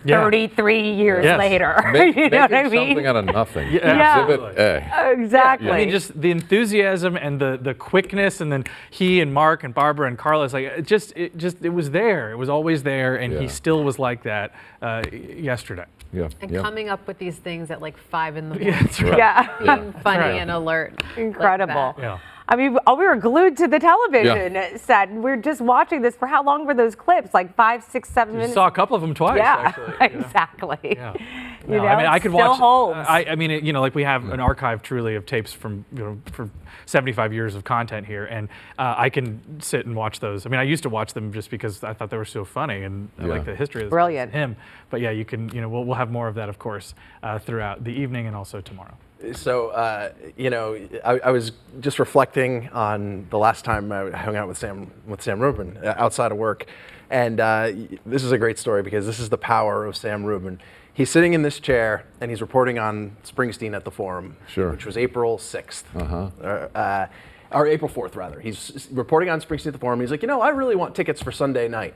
33 years later. Making you know what I mean? something out of nothing. Yeah. Exhibit A. Exactly. I mean, just the enthusiasm and the quickness, and then he and Mark and Barbara and Carlos, like it was there. It was always there, and he still was like that yesterday. Yeah. And coming up with these things at like 5 in the morning. That's right. Yeah. Funny and alert. Incredible. Like that. I mean, we were glued to the television set. And we're just watching this for how long were those clips? Like 5, 6, 7 minutes? Saw a couple of them twice, actually. Exactly. Yeah. You know, I mean, I could still watch. holds. I mean, you know, like we have an archive truly of tapes from, you know, for 75 years of content here, and I can sit and watch those. I mean, I used to watch them just because I thought they were so funny, and I like the history of Brilliant. him. But yeah, you can, you know, we'll have more of that, of course, throughout the evening and also tomorrow. So, you know, I was just reflecting on the last time I hung out with Sam Rubin outside of work. And this is a great story because this is the power of Sam Rubin. He's sitting in this chair and he's reporting on Springsteen at the Forum, which was April 6th. Or April 4th, rather. He's reporting on Springsteen at the Forum. He's like, you know, I really want tickets for Sunday night.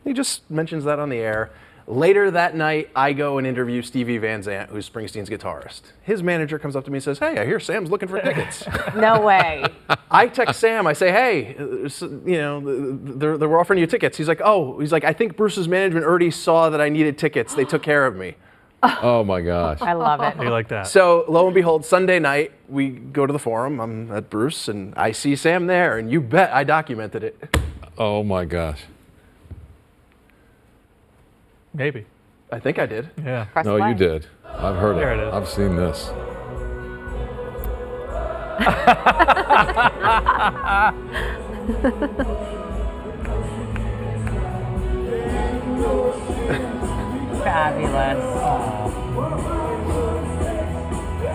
He just mentions that on the air. Later that night, I go and interview Stevie Van Zandt, who's Springsteen's guitarist. His manager comes up to me and says, hey, I hear Sam's looking for tickets. No way. I text Sam, I say, hey, you know, they were offering you tickets. He's like, I think Bruce's management already saw that I needed tickets. They took care of me. Oh my gosh. I love it. You like that? So lo and behold, Sunday night, we go to the Forum. I'm at Bruce and I see Sam there, and you bet I documented it. Oh my gosh. Maybe. I think I did. Yeah. No, you did. I've heard There it. it is. I've seen this. Fabulous.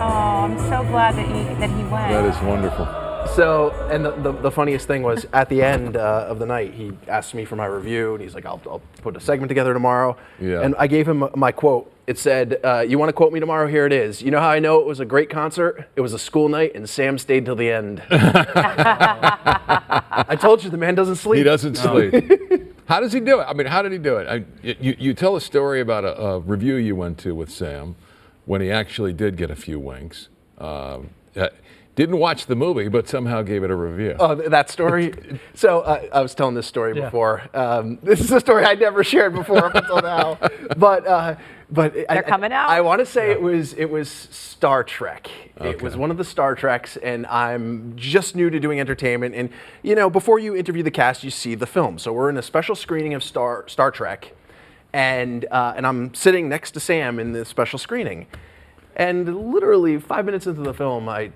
Oh, I'm so glad that he went. That is wonderful. So, and the funniest thing was at the end of the night, he asked me for my review, and he's like, I'll put a segment together tomorrow. Yeah. And I gave him my quote. It said, you want to quote me tomorrow? Here it is. You know how I know it was a great concert? It was a school night, and Sam stayed till the end. I told you, the man doesn't sleep. He doesn't sleep. How does he do it? I mean, how did he do it? You tell a story about a review you went to with Sam when he actually did get a few winks. Didn't watch the movie, but somehow gave it a review. Oh, that story? So I was telling this story before. This is a story I'd never shared before up until now. But they're coming out. I want to say it was Star Trek. Okay. It was one of the Star Treks, and I'm just new to doing entertainment. And you know, before you interview the cast, you see the film. So we're in a special screening of Star Trek, and I'm sitting next to Sam in this special screening. And literally 5 minutes into the film, I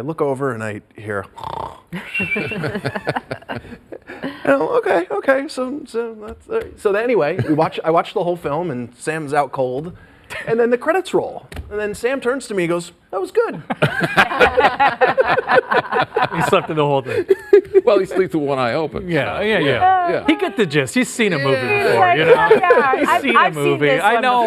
look over and I hear, okay, so that's so anyway, I watched the whole film, and Sam's out cold, and then the credits roll, and then Sam turns to me and goes, "That was good." He slept through the whole thing. Well, he sleeps with one eye open. Yeah. He got the gist. He's seen a movie before, you know. Yeah, He's seen a movie. I know.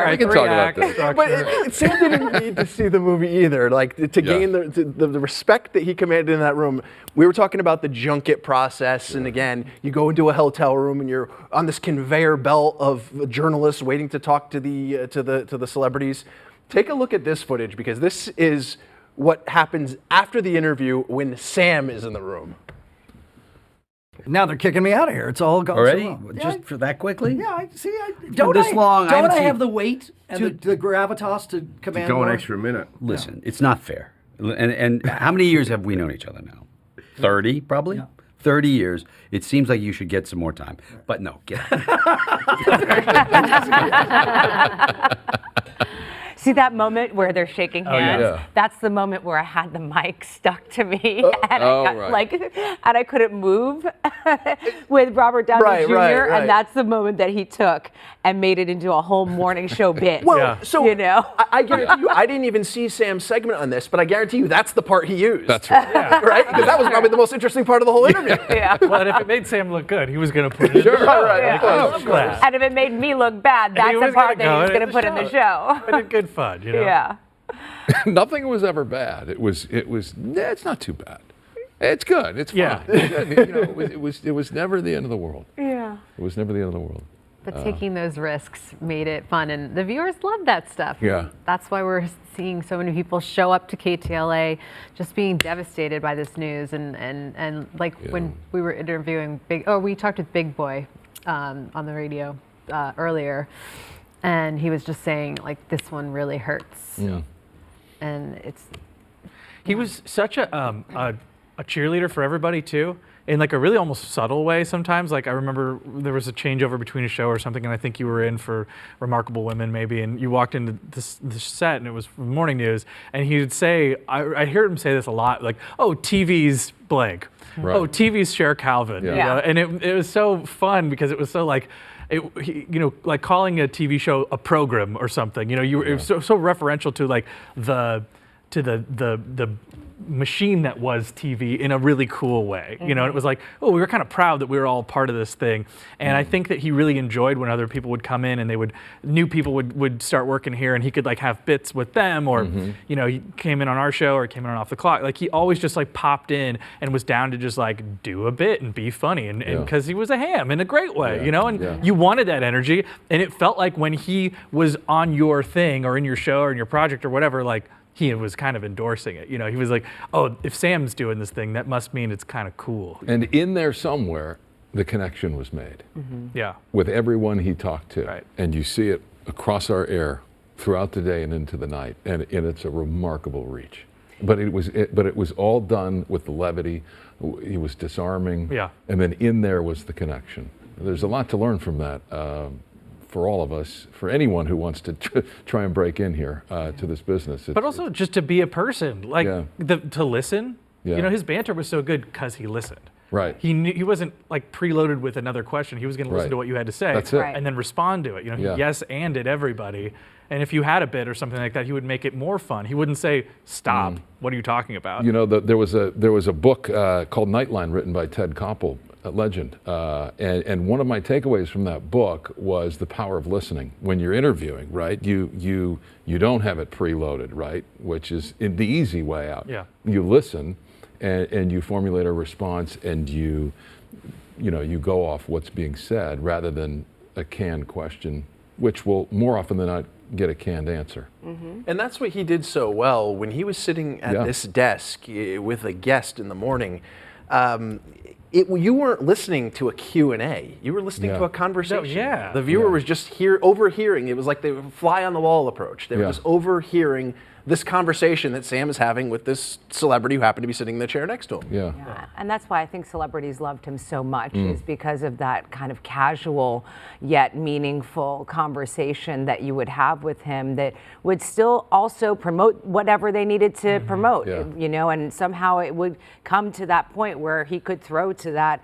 We can talk about this. But Sam didn't need to see the movie either. Like to gain the respect that he commanded in that room. We were talking about the junket process, and again, you go into a hotel room and you're on this conveyor belt of journalists waiting to talk to the celebrities. Take a look at this footage, because this is what happens after the interview when Sam is in the room. Now they're kicking me out of here. It's all gone already. so long. Just for that quickly? Yeah, I see. Don't this long. Don't I have the weight and the gravitas to command? To go more? an extra minute. Listen, it's not fair. And how many years have we known each other now? 30, probably. Yeah. 30 years. It seems like you should get some more time. But no, get out. See that moment where they're shaking hands? Yeah. That's the moment where I had the mic stuck to me and I couldn't move with Robert Downey Jr. Right. And that's the moment that he took and made it into a whole morning show bit. Well, so you know, I guarantee you, I didn't even see Sam's segment on this, but I guarantee you that's the part he used. That's right. Right? Because that was probably the most interesting part of the whole interview. Yeah. Well, if it made Sam look good, he was going to put it in Sure. the show. Right. Like, I love that. And if it made me look bad, that's the part that he was going to put in the show. But it's good fun, you know? Yeah. Nothing was ever bad. It's not too bad. It's good. It's fun. Yeah. You know, it was never the end of the world. Yeah. It was never the end of the world. But taking those risks made it fun, and the viewers loved that stuff. Yeah. That's why we're seeing so many people show up to KTLA, just being devastated by this news. And like when we were interviewing we talked with Big Boy on the radio earlier, and he was just saying, like, this one really hurts. Yeah. And he was such a cheerleader for everybody too, in like a really almost subtle way sometimes. Like I remember there was a changeover between a show or something, and I think you were in for Remarkable Women maybe, and you walked into this set and it was morning news, and he would say, I heard him say this a lot, like, "Oh, TV's blank. Right. Oh, TV's Cher Calvin." Yeah. You know? And it was so fun because it was so like, like calling a TV show a program or something. You know, it was so referential to like the machine that was TV in a really cool way. You know, and it was like, oh, we were kind of proud that we were all part of this thing. And I think that he really enjoyed when other people would come in and new people would start working here, and he could like have bits with them, or you know, he came in on our show or came in on Off the Clock. Like he always just like popped in and was down to just like do a bit and be funny, and because he was a ham in a great way, you know, and you wanted that energy, and it felt like when he was on your thing or in your show or in your project or whatever, like he was kind of endorsing it. You know, he was like, oh, if Sam's doing this thing, that must mean it's kind of cool. And in there somewhere, the connection was made. Yeah. With everyone he talked to. Right. And you see it across our air throughout the day and into the night. And it's a remarkable reach. But it was all done with the levity. He was disarming. Yeah. And then in there was the connection. There's a lot to learn from that. For all of us, for anyone who wants to try and break in here to this business. But also just to be a person, like to listen. Yeah. You know, his banter was so good because he listened. Right. He wasn't like preloaded with another question. He was going to listen to what you had to say. That's it. And then respond to it. You know, he yes-anded everybody. And if you had a bit or something like that, he would make it more fun. He wouldn't say, "Stop. What are you talking about?" You know, there was a book called Nightline written by Ted Koppel, a legend, and one of my takeaways from that book was the power of listening. When you're interviewing, right, you don't have it preloaded, right, which is in the easy way out. Yeah. You listen, and you formulate a response, and you go off what's being said rather than a canned question, which will more often than not get a canned answer. And that's what he did so well when he was sitting at this desk with a guest in the morning. You weren't listening to a Q&A. You were listening to a conversation. The viewer was just overhearing. It was like the fly on the wall approach. They were just overhearing this conversation that Sam is having with this celebrity who happened to be sitting in the chair next to him. Yeah. And that's why I think celebrities loved him so much, is because of that kind of casual yet meaningful conversation that you would have with him that would still also promote whatever they needed to promote, you know, and somehow it would come to that point where he could throw to that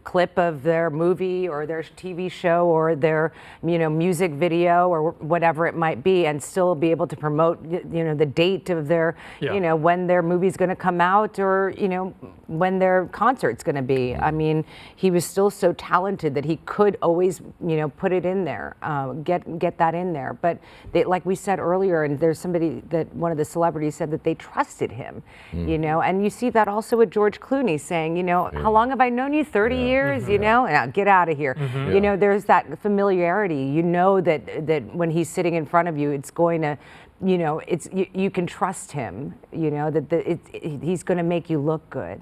clip of their movie or their TV show or their, you know, music video or whatever it might be, and still be able to promote, you know, the date of their, you know, when their movie's going to come out, or, you know, when their concert's going to be. I mean, he was still so talented that he could always, you know, put it in there, get that in there. But they, like we said earlier, and there's somebody that one of the celebrities said that they trusted him, you know, and you see that also with George Clooney saying, you know, how long have I known you? 30 years, you know, now get out of here. You know, there's that familiarity. You know that when he's sitting in front of you, it's going to, you know, it's you can trust him. You know that he's going to make you look good.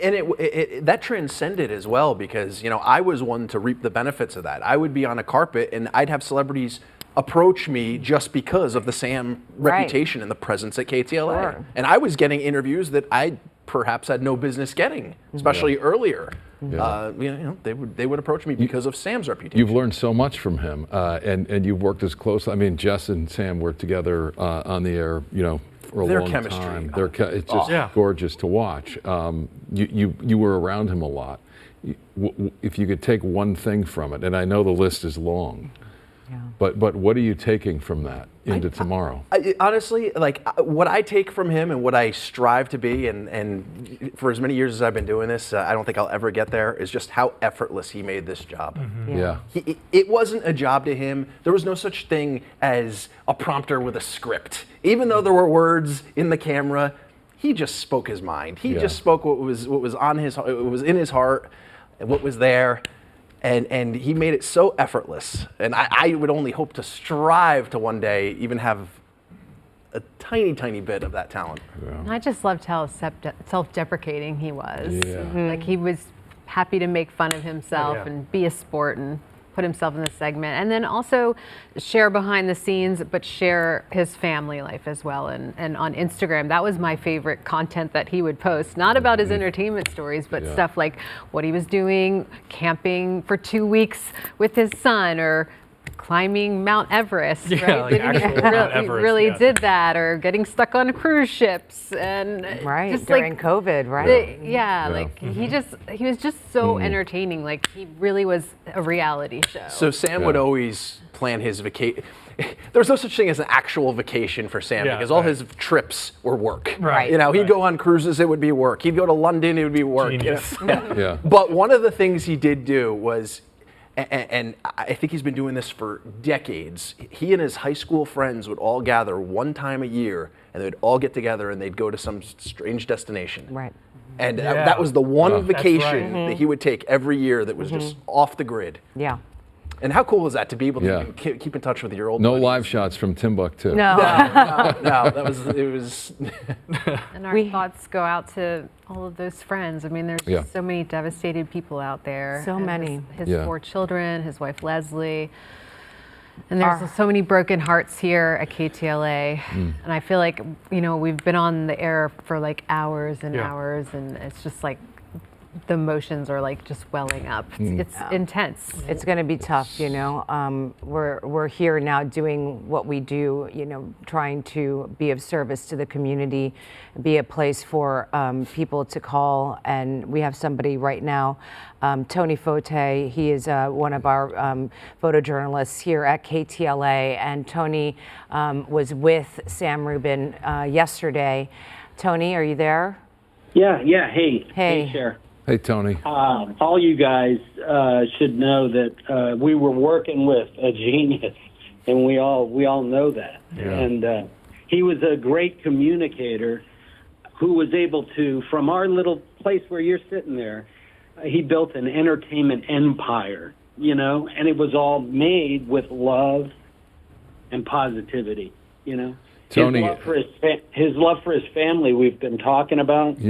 And that transcended as well, because, you know, I was one to reap the benefits of that. I would be on a carpet and I'd have celebrities approach me just because of the Sam reputation and the presence at KTLA. And I was getting interviews that I perhaps had no business getting, especially earlier. You know, they would approach me because of Sam's reputation. You've learned so much from him, and you've worked as close. I mean, Jess and Sam worked together on the air, you know, for a long time. It's just gorgeous to watch. You were around him a lot. If you could take one thing from it, and I know the list is long, but what are you taking from that into tomorrow? Honestly, like what I take from him and what I strive to be, and for as many years as I've been doing this, I don't think I'll ever get there, is just how effortless he made this job. It wasn't a job to him. There was no such thing as a prompter with a script. Even though there were words in the camera, he just spoke his mind. He just spoke what was on his, it was in his heart, and what was there. And he made it so effortless. And I would only hope to strive to one day even have a tiny, tiny bit of that talent. I just loved how self-deprecating he was. Like, he was happy to make fun of himself and be a sport and put himself in the segment, and then also share behind the scenes, but share his family life as well. And on Instagram, that was my favorite content that he would post, not about his entertainment stories, but stuff like what he was doing, camping for 2 weeks with his son, or climbing Mount Everest, right? He really did that, or getting stuck on cruise ships, and just during like COVID, right? Like he was just so entertaining. Like, he really was a reality show. So Sam would always plan his vacation. There was no such thing as an actual vacation for Sam, because all his trips were work. You know, he'd go on cruises, it would be work. He'd go to London, it would be work. You know? But one of the things he did do was, and I think he's been doing this for decades, he and his high school friends would all gather one time a year, and they'd all get together and they'd go to some strange destination. And that was the one vacation that he would take every year that was just off the grid. And how cool was that to be able to keep in touch with your old buddies? Live shots from Timbuktu. No, it was. And our thoughts go out to all of those friends. I mean, there's just so many devastated people out there. So many. His 4 children, his wife Leslie. And there's so many broken hearts here at KTLA. And I feel like, you know, we've been on the air for like hours and hours, and it's just like, the emotions are like just welling up. It's intense. It's going to be tough, you know. We're here now doing what we do, you know, trying to be of service to the community, be a place for people to call. And we have somebody right now, Tony Fote. He is one of our photojournalists here at KTLA. And Tony was with Sam Rubin yesterday. Tony, are you there? Yeah. Hey, Cher. Hey, Tony. All you guys should know that we were working with a genius, and we all know that. And he was a great communicator who was able to, from our little place where you're sitting there, he built an entertainment empire, you know, and it was all made with love and positivity, you know. Tony, his love for his family we've been talking about.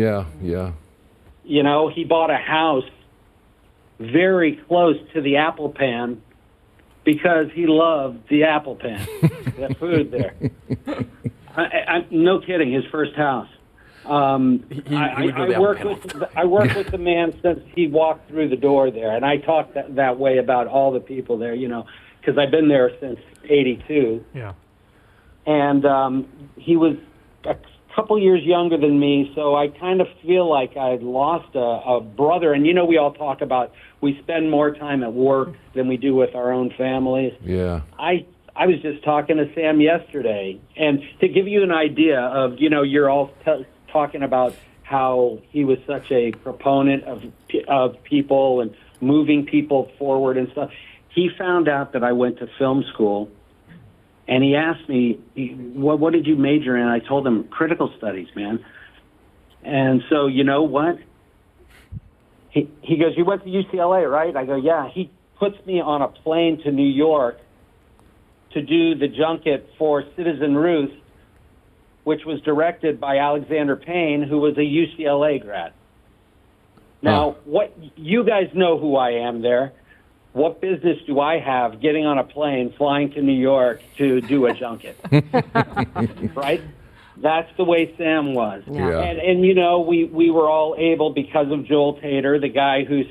You know, he bought a house very close to the Apple Pan because he loved the Apple Pan, the food there. No kidding. His first house. I work with the man since he walked through the door there, and I talk that way about all the people there, you know, because I've been there since '82. Yeah. And he was a couple years younger than me, so I kind of feel like I lost a brother. And you know, we all talk about we spend more time at work than we do with our own families. Yeah. I was just talking to Sam yesterday, and to give you an idea of, you know, you're all talking about how he was such a proponent of people and moving people forward and stuff. He found out that I went to film school, and he asked me, what did you major in? I told him critical studies, man. And so, you know what? He goes, you went to UCLA, right? I go, yeah. He puts me on a plane to New York to do the junket for Citizen Ruth, which was directed by Alexander Payne, who was a UCLA grad. Now, what you guys know who I am there. What business do I have getting on a plane, flying to New York to do a junket? Right? That's the way Sam was. Yeah. And you know, we were all able, because of Joel Tater, the guy who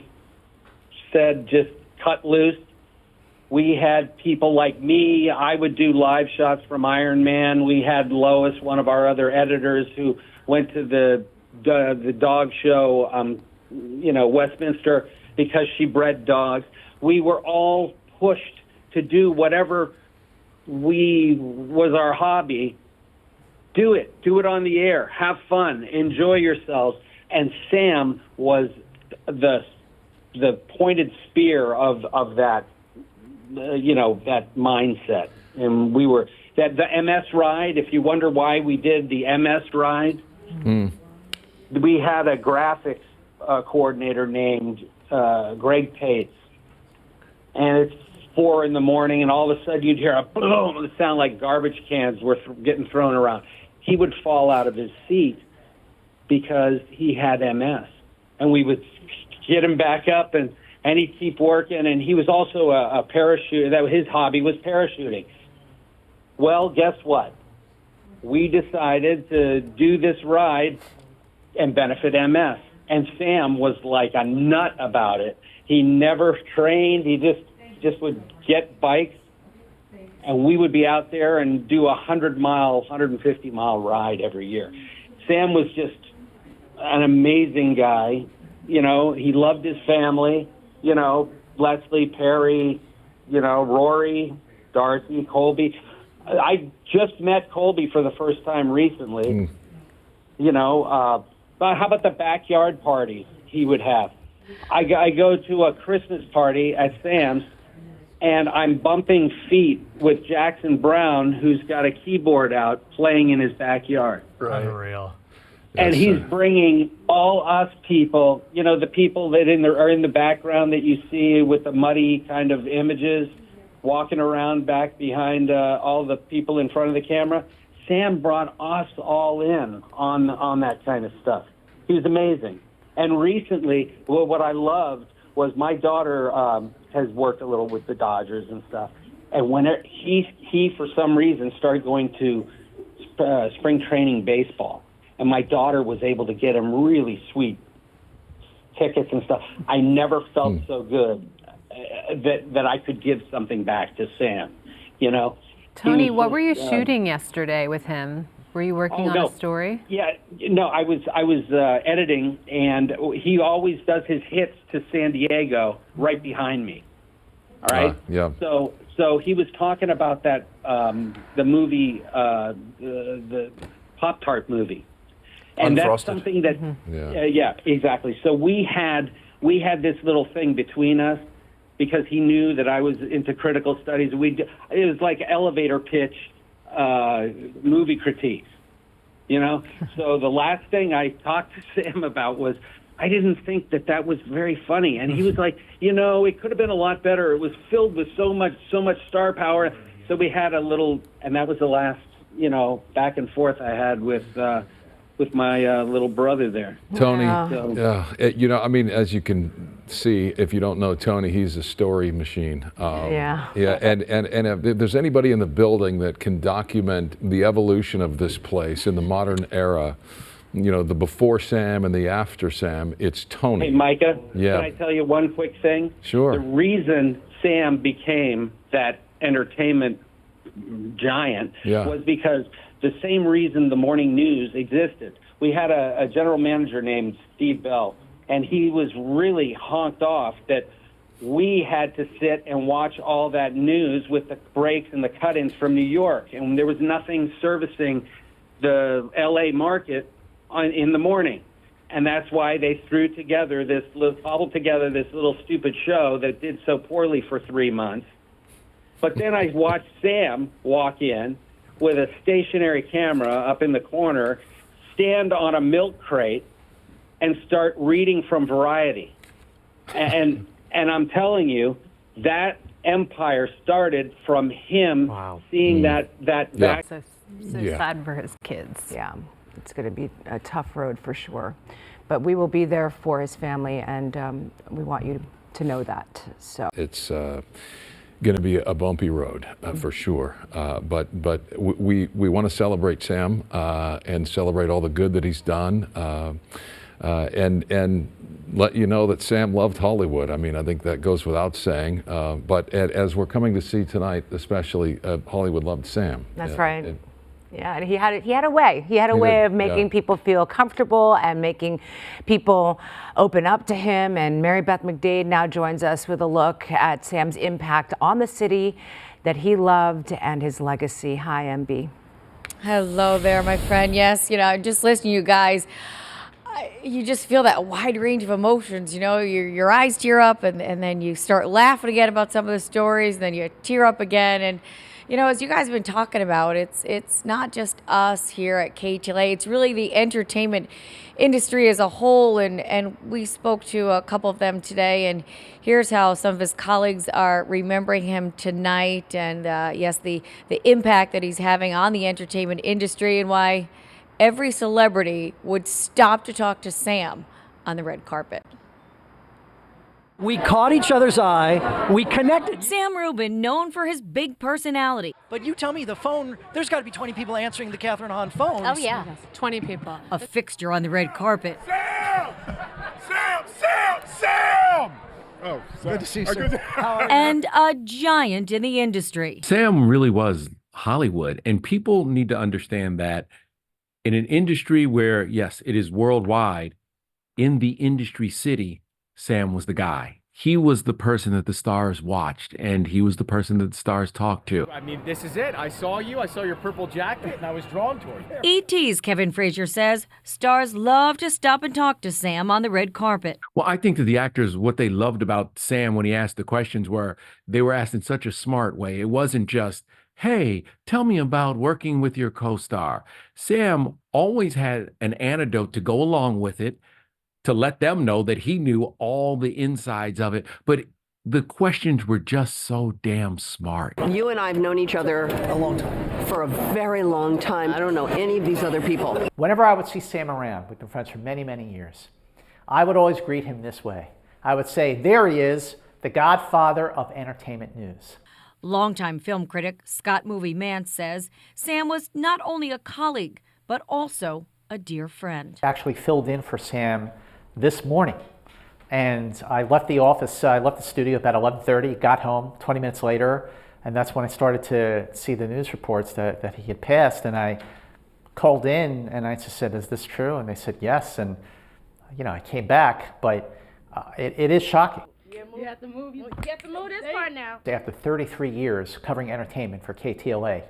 said just cut loose. We had people like me. I would do live shots from Iron Man. We had Lois, one of our other editors, who went to the dog show, you know, Westminster, because she bred dogs. We were all pushed to do whatever was our hobby. Do it. Do it on the air. Have fun. Enjoy yourselves. And Sam was the pointed spear of that. You know, that mindset. And we were the MS ride. If you wonder why we did the MS ride, we had a graphics coordinator named Greg Pates, and it's 4 a.m, and all of a sudden you'd hear a boom. It sounded like garbage cans were getting thrown around. He would fall out of his seat because he had MS, and we would get him back up and he'd keep working, and he was also a parachute. That his hobby was parachuting. Well, guess what? We decided to do this ride and benefit MS. And Sam was like a nut about it. He never trained. He just would get bikes, and we would be out there and do 100-mile, 150-mile ride every year. Sam was just an amazing guy. You know, he loved his family. You know, Leslie, Perry, you know, Rory, Darcy, Colby. I just met Colby for the first time recently. You know, but how about the backyard parties he would have? I go to a Christmas party at Sam's, and I'm bumping feet with Jackson Brown, who's got a keyboard out playing in his backyard. Right. Unreal. And he's bringing all us people, you know, the people that are in the background that you see with the muddy kind of images, walking around back behind all the people in front of the camera. Sam brought us all in on that kind of stuff. He was amazing. And recently, well, what I loved was my daughter has worked a little with the Dodgers and stuff. And when he for some reason started going to spring training baseball. And my daughter was able to get him really sweet tickets and stuff. I never felt so good that I could give something back to Sam, you know. Tony, what were you shooting yesterday with him? Were you working on a story? Yeah, no, I was editing, and he always does his hits to San Diego right behind me. All right? Yeah. So he was talking about that, the movie, the Pop-Tart movie. And that's something that, yeah, exactly. So we had this little thing between us because he knew that I was into critical studies. It was like elevator pitch movie critiques, you know? So the last thing I talked to Sam about was, I didn't think that was very funny. And he was like, you know, it could have been a lot better. It was filled with so much star power. So we had a little, and that was the last, you know, back and forth I had with my little brother there. Tony, you know, I mean, as you can see, if you don't know Tony, he's a story machine. Yeah. Yeah, and if there's anybody in the building that can document the evolution of this place in the modern era, you know, the before Sam and the after Sam, it's Tony. Hey, Micah, yeah. Can I tell you one quick thing? Sure. The reason Sam became that entertainment giant was because the same reason the morning news existed. We had a general manager named Steve Bell, and he was really honked off that we had to sit and watch all that news with the breaks and the cut-ins from New York, and there was nothing servicing the LA market in the morning. And that's why they cobbled together this little stupid show that did so poorly for 3 months. But then I watched Sam walk in with a stationary camera up in the corner, stand on a milk crate, and start reading from Variety. And I'm telling you, that empire started from him seeing that back. So sad for his kids. Yeah, it's going to be a tough road for sure. But we will be there for his family, and we want you to know that. So it's going to be a bumpy road for sure. But we want to celebrate Sam and celebrate all the good that he's done, and let you know that Sam loved Hollywood. I mean, I think that goes without saying. But as we're coming to see tonight, especially, Hollywood loved Sam. That's right. Yeah, and he had a way. He had a way of making people feel comfortable and making people open up to him. And Mary Beth McDade now joins us with a look at Sam's impact on the city that he loved and his legacy. Hi, MB. Hello there, my friend. Yes, you know, just listening to you guys, you just feel that wide range of emotions. You know, your eyes tear up, and then you start laughing again about some of the stories, and then you tear up again. And you know, as you guys have been talking about, it's not just us here at KTLA. It's really the entertainment industry as a whole, and we spoke to a couple of them today, and here's how some of his colleagues are remembering him tonight, and yes, the impact that he's having on the entertainment industry, and why every celebrity would stop to talk to Sam on the red carpet. We caught each other's eye. We connected. Sam Rubin, known for his big personality. But you tell me, the phone, there's got to be 20 people answering the Catherine Hahn phones. Oh, yeah. 20 people. A fixture on the red carpet. Sam! Oh, good to see you, sir. And a giant in the industry. Sam really was Hollywood, and people need to understand that in an industry where, yes, it is worldwide, in the industry city, Sam was the guy. He was the person that the stars watched, and he was the person that the stars talked to. I mean, this is it. I saw your purple jacket, and I was drawn toward you. E.T.'s Kevin Frazier says stars love to stop and talk to Sam on the red carpet. Well, I think that the actors, what they loved about Sam when he asked the questions were, they were asked in such a smart way. It wasn't just, hey, tell me about working with your co-star. Sam always had an anecdote to go along with it, to let them know that he knew all the insides of it. But the questions were just so damn smart. You and I have known each other a long time. For a very long time. I don't know any of these other people. Whenever I would see Sam around, we've been friends for many, many years, I would always greet him this way. I would say, there he is, the godfather of entertainment news. Longtime film critic Scott Movie Man says Sam was not only a colleague, but also a dear friend. Actually filled in for Sam this morning, and I left the office, I left the studio about 11:30, got home 20 minutes later, and that's when I started to see the news reports that he had passed, and I called in and I just said, is this true? And they said yes, and you know, I came back, but it is shocking. You have to move. You have to move this part now. After 33 years covering entertainment for KTLA,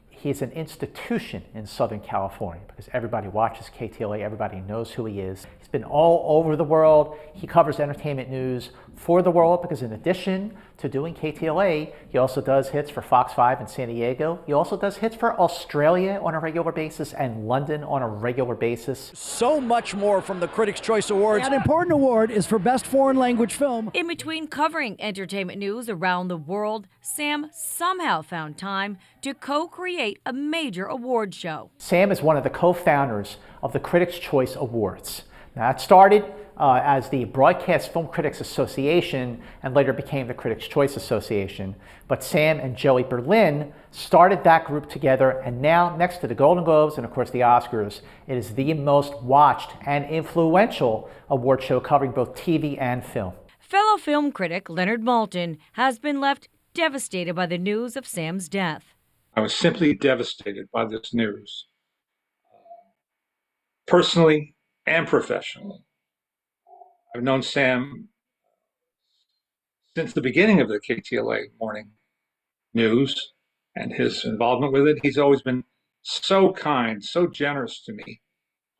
he's an institution in Southern California because everybody watches KTLA, everybody knows who he is. He's been all over the world. He covers entertainment news for the world because in addition to doing KTLA, he also does hits for Fox 5 in San Diego. He also does hits for Australia on a regular basis and London on a regular basis. So much more from the Critics' Choice Awards. An important award is for Best Foreign Language Film. In between covering entertainment news around the world, Sam somehow found time to co-create a major award show. Sam is one of the co-founders of the Critics' Choice Awards. Now, it started as the Broadcast Film Critics Association and later became the Critics' Choice Association. But Sam and Joey Berlin started that group together, and now next to the Golden Globes and of course the Oscars, it is the most watched and influential award show covering both TV and film. Fellow film critic Leonard Maltin has been left devastated by the news of Sam's death. I was simply devastated by this news, personally and professionally. I've known Sam since the beginning of the KTLA morning news and his involvement with it. He's always been so kind, so generous to me,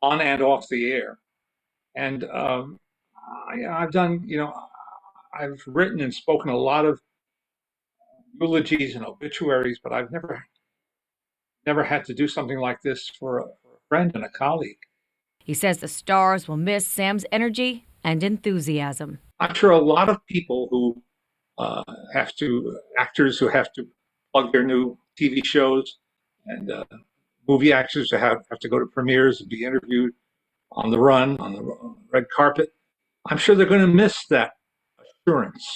on and off the air. And I've done, I've written and spoken a lot of eulogies and obituaries, but I've never had to do something like this for a friend and a colleague. He says the stars will miss Sam's energy and enthusiasm. I'm sure a lot of people who actors who have to plug their new TV shows, and movie actors who have to go to premieres and be interviewed on the run, on the red carpet. I'm sure they're going to miss that assurance.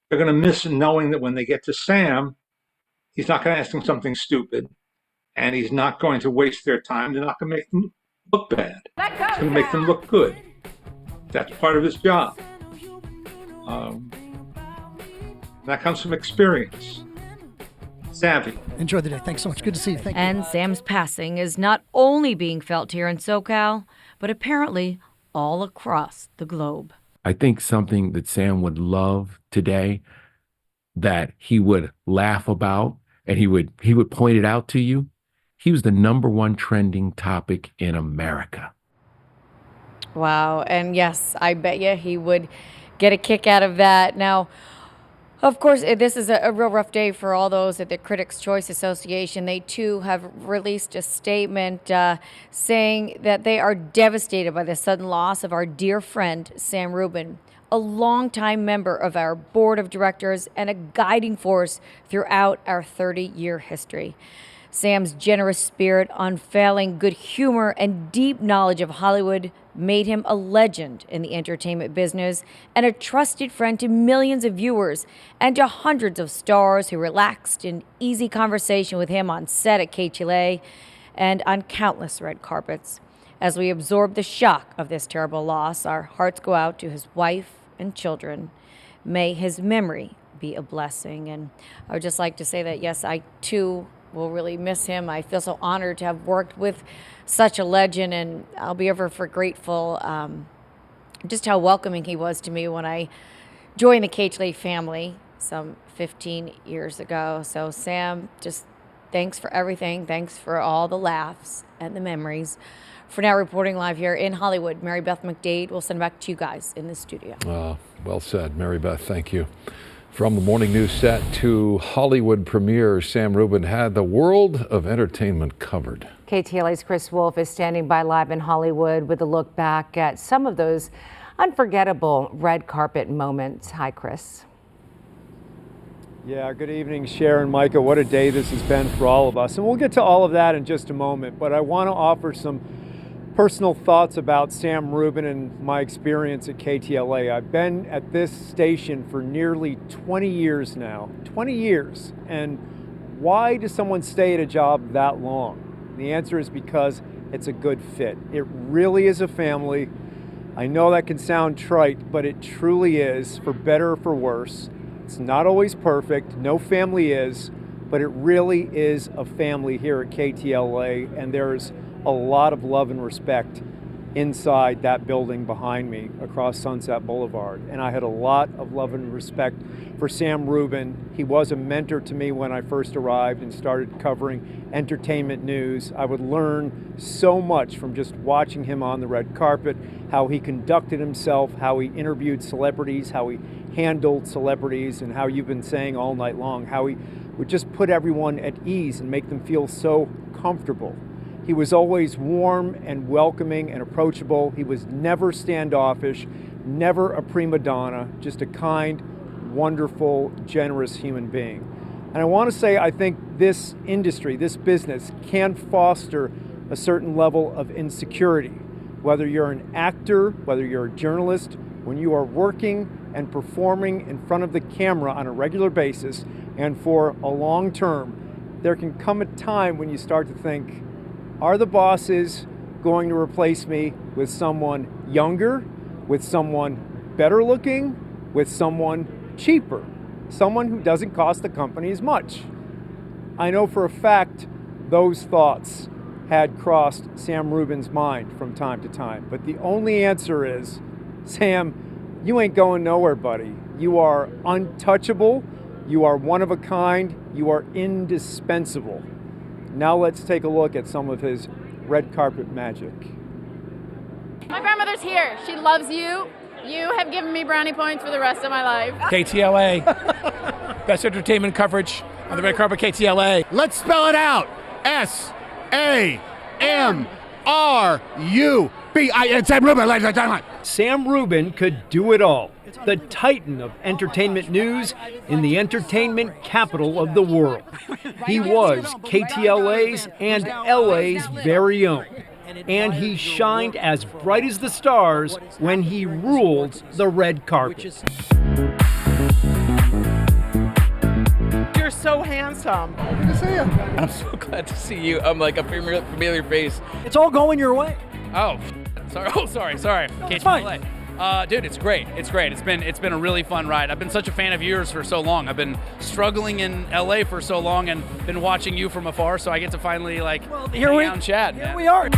They're going to miss knowing that when they get to Sam, he's not going to ask them something stupid, and he's not going to waste their time. They're not going to make them look bad. He's going to make them look good. That's part of his job. That comes from experience. Savvy. Enjoy the day. Thanks so much. Good to see you. Thank you. And Sam's passing is not only being felt here in SoCal, but apparently all across the globe. I think something that Sam would love today, that he would laugh about and he would point it out to you. He was the #1 trending topic in America. Wow. And yes, I bet you he would get a kick out of that. Now, of course, this is a real rough day for all those at the Critics' Choice Association. They, too, have released a statement saying that they are devastated by the sudden loss of our dear friend, Sam Rubin, a longtime member of our board of directors and a guiding force throughout our 30-year history. Sam's generous spirit, unfailing good humor, and deep knowledge of Hollywood made him a legend in the entertainment business and a trusted friend to millions of viewers and to hundreds of stars who relaxed in easy conversation with him on set at KTLA and on countless red carpets. As we absorb the shock of this terrible loss, our hearts go out to his wife and children. May his memory be a blessing. And I would just like to say that, yes, I too will really miss him. I feel so honored to have worked with such a legend, and I'll be ever grateful just how welcoming he was to me when I joined the KTLA family some 15 years ago. So Sam, just thanks for everything. Thanks for all the laughs and the memories. For now, reporting live here in Hollywood, Mary Beth McDade will send it back to you guys in the studio. Well said, Mary Beth. Thank you. From the morning news set to Hollywood premiere, Sam Rubin had the world of entertainment covered. KTLA's Chris Wolf is standing by live in Hollywood with a look back at some of those unforgettable red carpet moments. Hi, Chris. Yeah, good evening, Sharon, Micah. What a day this has been for all of us. And we'll get to all of that in just a moment, but I want to offer some personal thoughts about Sam Rubin and my experience at KTLA. I've been at this station for nearly 20 years now. 20 years. And why does someone stay at a job that long? The answer is because it's a good fit. It really is a family. I know that can sound trite, but it truly is, for better or for worse. It's not always perfect. No family is, but it really is a family here at KTLA, and there's a lot of love and respect inside that building behind me across Sunset Boulevard. And I had a lot of love and respect for Sam Rubin. He was a mentor to me when I first arrived and started covering entertainment news. I would learn so much from just watching him on the red carpet, how he conducted himself, how he interviewed celebrities, how he handled celebrities, and how you've been saying all night long, how he would just put everyone at ease and make them feel so comfortable. He was always warm and welcoming and approachable. He was never standoffish, never a prima donna, just a kind, wonderful, generous human being. And I want to say, I think this industry, this business, can foster a certain level of insecurity whether you're an actor, whether you're a journalist, when you are working and performing in front of the camera on a regular basis and for a long term, there can come a time when you start to think, are the bosses going to replace me with someone younger, with someone better looking, with someone cheaper, someone who doesn't cost the company as much? I know for a fact those thoughts had crossed Sam Rubin's mind from time to time, but the only answer is, Sam, you ain't going nowhere, buddy. You are untouchable, you are one of a kind, you are indispensable. Now let's take a look at some of his red carpet magic. My grandmother's here. She loves you. You have given me brownie points for the rest of my life. KTLA. Best entertainment coverage on the red carpet, KTLA. Let's spell it out. S-A-M-R-U-B-I-N. Sam Rubin, ladies and gentlemen. Sam Rubin could do it all. The titan of entertainment news in the entertainment capital of the world. He was KTLA's and LA's very own. And he shined as bright as the stars when he ruled the red carpet. You're so handsome. Good to see you. I'm so glad to see you. I'm like a familiar face. It's all going your way. Oh, sorry. Oh, sorry. No, it's fine. Dude, it's great. It's great. It's been a really fun ride. I've been such a fan of yours for so long. I've been struggling in LA for so long and been watching you from afar, so I get to finally hang out and chat. Here we are.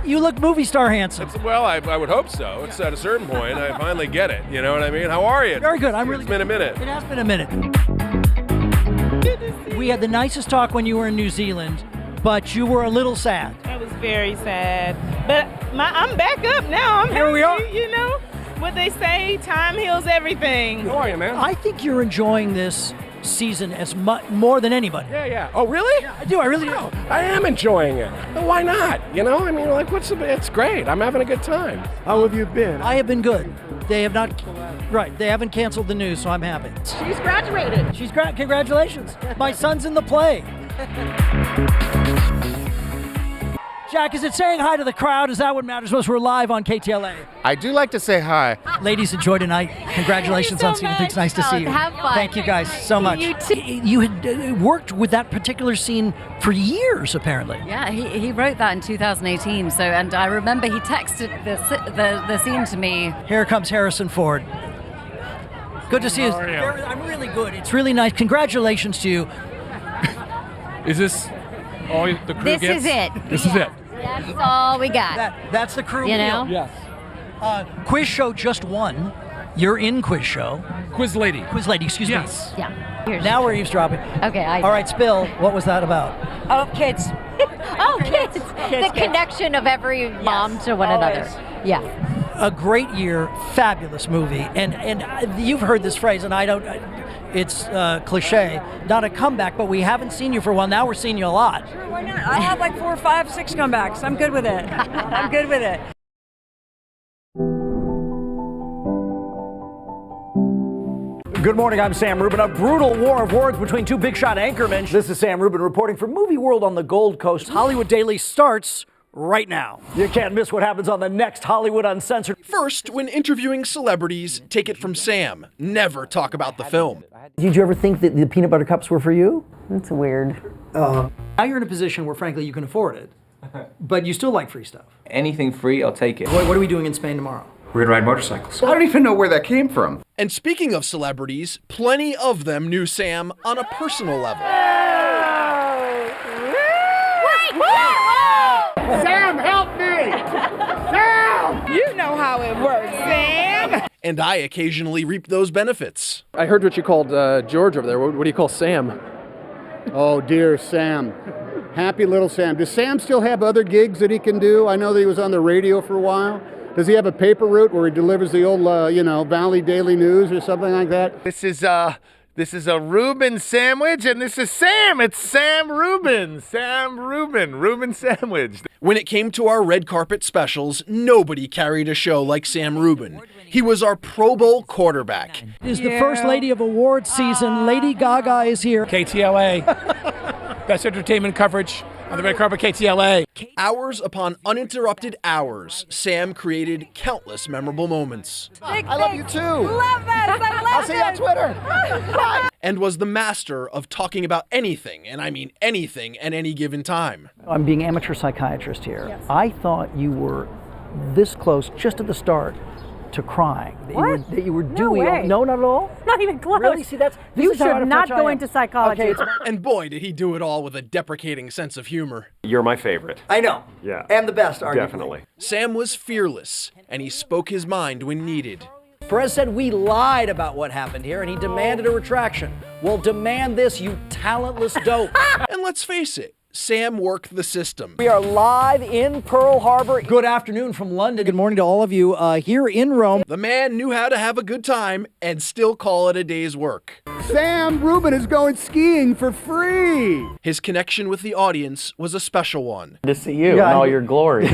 You look movie star handsome. Well, I would hope so. It's at a certain point I finally get it. You know what I mean? How are you? Very good. It's been a minute. It has been a minute. We had the nicest talk when you were in New Zealand, but you were a little sad. I was very sad. But I'm back up now. I'm Here we are. You know what they say, time heals everything. How are you, man? I think you're enjoying this season as more than anybody. Yeah. Oh, really? Yeah, I do. I really do. Oh, I am enjoying it. Well, why not? You know, I mean, it's great. I'm having a good time. How have you been? I have been good. They have not, they haven't canceled the news, so I'm happy. She's graduated. Congratulations. My son's in the play. Jack, is it saying hi to the crowd? Is that what matters most? We're live on KTLA. I do like to say hi. Ladies, enjoy tonight. Congratulations on seeing It's nice to see you. Have fun. Thank you guys so much. You too. You had worked with that particular scene for years, apparently. Yeah, he wrote that in 2018. So, and I remember he texted the scene to me. Here comes Harrison Ford. Good to see you. How are you? I'm really good. It's really nice. Congratulations to you. Is this all the crew This gets? is it. This is it. That's all we got. That's the crew. You know? Yes. Quiz show just won. You're in quiz show. Quiz lady. Excuse Yes. Yeah. me. Now we're eavesdropping. Okay. All right, Spill, what was that about? Oh, kids. Kids. The connection of every mom to one another. Yeah. A great year, fabulous movie, and you've heard this phrase, and I don't. It's cliche, not a comeback, but we haven't seen you for a while. Now we're seeing you a lot. Sure, why not? I have like 4, 5, 6 comebacks. I'm good with it. I'm good with it. Good morning, I'm Sam Rubin. A brutal war of words between two big shot anchormen. This is Sam Rubin reporting for Movie World on the Gold Coast. Hollywood Daily starts right now. You can't miss what happens on the next Hollywood Uncensored. First, when interviewing celebrities, take it from Sam. Never talk about the film. Did you ever think that the peanut butter cups were for you? That's weird. Now you're in a position where, frankly, you can afford it, but you still like free stuff. Anything free, I'll take it. What are we doing in Spain tomorrow? We're gonna ride motorcycles. I don't even know where that came from. And speaking of celebrities, plenty of them knew Sam on a personal level. Sam, help me! Sam! You know how it works, Sam. And I occasionally reap those benefits. I heard what you called George over there. What do you call Sam? Oh, dear Sam. Happy little Sam. Does Sam still have other gigs that he can do? I know that he was on the radio for a while. Does he have a paper route where he delivers the old, Valley Daily News or something like that? This is a Reuben sandwich, and this is Sam. It's Sam Rubin. Sam Rubin. Reuben sandwich. When it came to our red carpet specials, nobody carried a show like Sam Rubin. He was our Pro Bowl quarterback. Is the first lady of awards season. Lady Gaga is here. KTLA. Best entertainment coverage on the red carpet, KTLA. Hours upon uninterrupted hours, Sam created countless memorable moments. I love you too. Love this. I love I'll see you on Twitter. Bye. And was the master of talking about anything, and I mean anything, at any given time. I'm being amateur psychiatrist here. Yes. I thought you were this close just at the start to crying. That you were doing. No, not at all? Not even close. Really? See, you should not go into psychology. Okay, and boy, did he do it all with a deprecating sense of humor. You're my favorite. I know. Yeah. And the best, arguably. Definitely. Sam was fearless, and he spoke his mind when needed. Perez said we lied about what happened here, and he demanded a retraction. Well, demand this, you talentless dope. And let's face it, Sam worked the system. We are live in Pearl Harbor. Good afternoon from London. Good morning to all of you here in Rome. The man knew how to have a good time and still call it a day's work. Sam Rubin is going skiing for free. His connection with the audience was a special one. To see you in all your glory.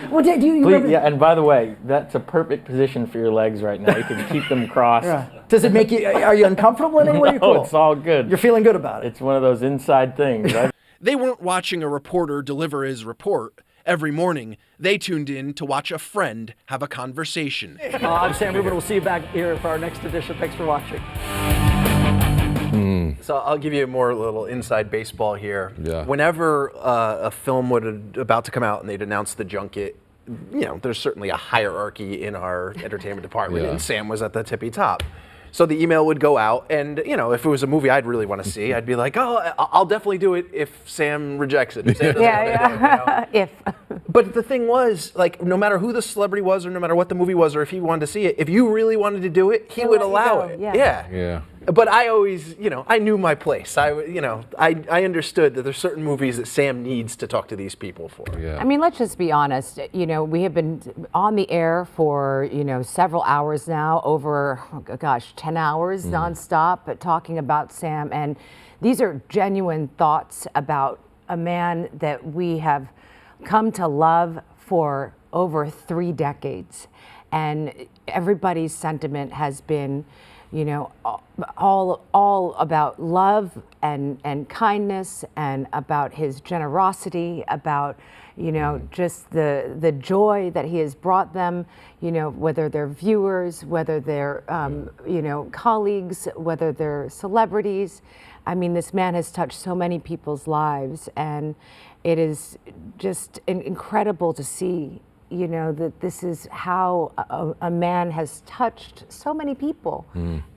Well, do you Please, remember? yeah, and by the way, that's a perfect position for your legs right now. You can keep them crossed. Yeah. Does it make you, are you uncomfortable in any way? No, it's all good. You're feeling good about it. It's one of those inside things, right? They weren't watching a reporter deliver his report. Every morning, they tuned in to watch a friend have a conversation. I'm Sam Rubin. We'll see you back here for our next edition. Thanks for watching. So I'll give you more little inside baseball here. Yeah. Whenever a film would about to come out and they'd announce the junket, you know, there's certainly a hierarchy in our entertainment department, and Sam was at the tippy top. So the email would go out, and you know, if it was a movie I'd really want to see, I'd be like, "Oh, I'll definitely do it if Sam rejects it." If Sam doesn't want to do it, you know? But the thing was, like, no matter who the celebrity was, or no matter what the movie was, or if he wanted to see it, if you really wanted to do it, he would allow it. Yeah. But I always, you know, I knew my place. I understood that there's certain movies that Sam needs to talk to these people for. Yeah. I mean, let's just be honest. You know, we have been on the air for, you know, several hours now, over, 10 hours nonstop, talking about Sam. And these are genuine thoughts about a man that we have come to love for over 3 decades. And everybody's sentiment has been, you know, all about love and kindness, and about his generosity, about, you know, just the joy that he has brought them, you know, whether they're viewers, whether they're, you know, colleagues, whether they're celebrities. I mean, this man has touched so many people's lives, and it is just incredible to see, you know, that this is how a man has touched so many people.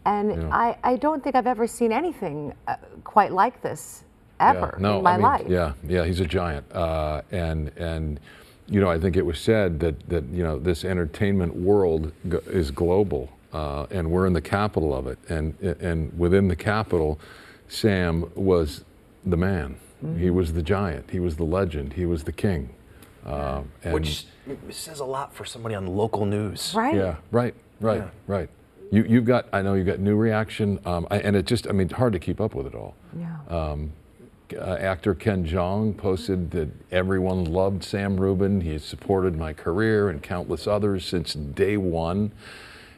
And I don't think I've ever seen anything quite like this ever in my life. Yeah, he's a giant. And you know, I think it was said that you know, this entertainment world is global, and we're in the capital of it. And within the capital, Sam was the man. He was the giant. He was the legend. He was the king. Which says a lot for somebody on local news. Right. Yeah, right. You've got, I know you've got New Reaction, and it just, I mean, hard to keep up with it all. Yeah. Actor Ken Jeong posted that everyone loved Sam Rubin. He has supported my career and countless others since day one.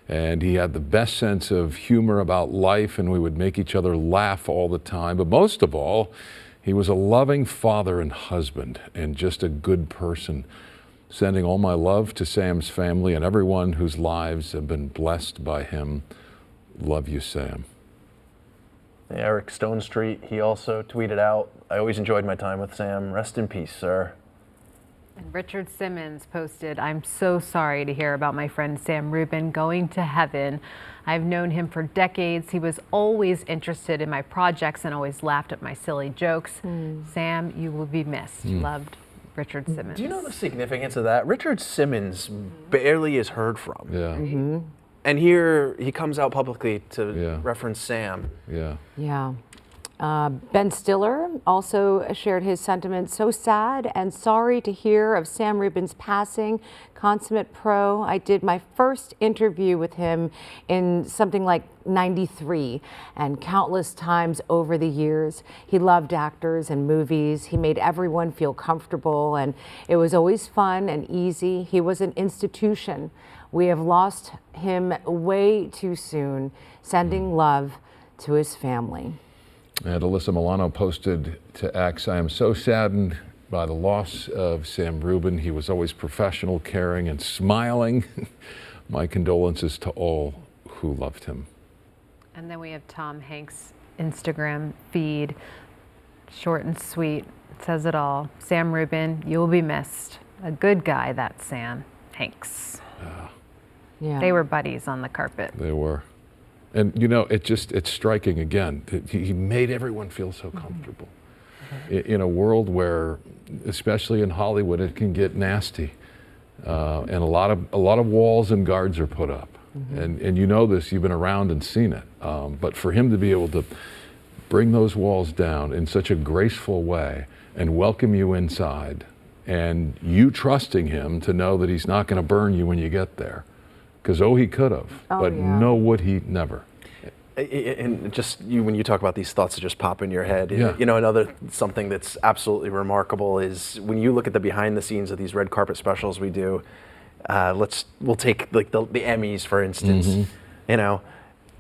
And he had the best sense of humor about life, and we would make each other laugh all the time. But most of all, he was a loving father and husband, and just a good person. Sending all my love to Sam's family and everyone whose lives have been blessed by him. Love you, Sam. Eric Stone Street, he also tweeted out, "I always enjoyed my time with Sam. Rest in peace, sir." And Richard Simmons posted, "I'm so sorry to hear about my friend Sam Rubin going to heaven. I've known him for decades. He was always interested in my projects and always laughed at my silly jokes. Sam, you will be missed. Loved, Richard Simmons." Do you know the significance of that? Richard Simmons barely is heard from. Yeah. And here he comes out publicly to reference Sam. Yeah. Ben Stiller also shared his sentiments. "So sad and sorry to hear of Sam Rubin's passing. Consummate pro. I did my first interview with him in something like '93, and countless times over the years. He loved actors and movies. He made everyone feel comfortable, and it was always fun and easy. He was an institution. We have lost him way too soon. Sending love to his family." And Alyssa Milano posted to X, "I am so saddened by the loss of Sam Rubin. He was always professional, caring, and smiling. My condolences to all who loved him. And then we have Tom Hanks' Instagram feed, short and sweet, says it all. Sam Rubin, you will be missed. A good guy, that Sam Hanks. Yeah. They were buddies on the carpet. They were. And you know, it's striking again. He made everyone feel so comfortable. In a world where, especially in Hollywood, it can get nasty. And a lot of walls and guards are put up. And you know this, you've been around and seen it. But for him to be able to bring those walls down in such a graceful way and welcome you inside, and you trusting him to know that he's not going to burn you when you get there. Because he could have, but no, would he never. And just when you talk about these thoughts that just pop in your head, Yeah. you know, another something that's absolutely remarkable is when you look at the behind the scenes of these red carpet specials we do. We'll take like the Emmys, for instance. You know,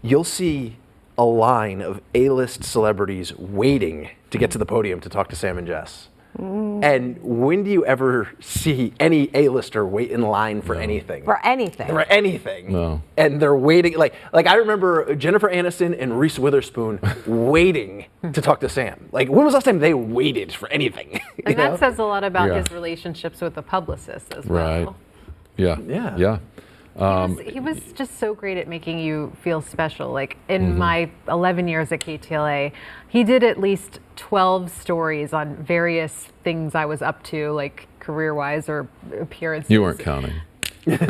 you'll see a line of A-list celebrities waiting to get to the podium to talk to Sam and Jess. And when do you ever see any A-lister wait in line for anything? For anything. For anything. No. And they're waiting, like I remember Jennifer Aniston and Reese Witherspoon waiting to talk to Sam. Like, when was the last time they waited for anything? And that says a lot about Yeah. his relationships with the publicist as well. Right. Yeah. Yeah. Yeah. He was just so great at making you feel special. Like in my 11 years at KTLA, he did at least 12 stories on various things I was up to, like career-wise or appearances. You weren't counting. It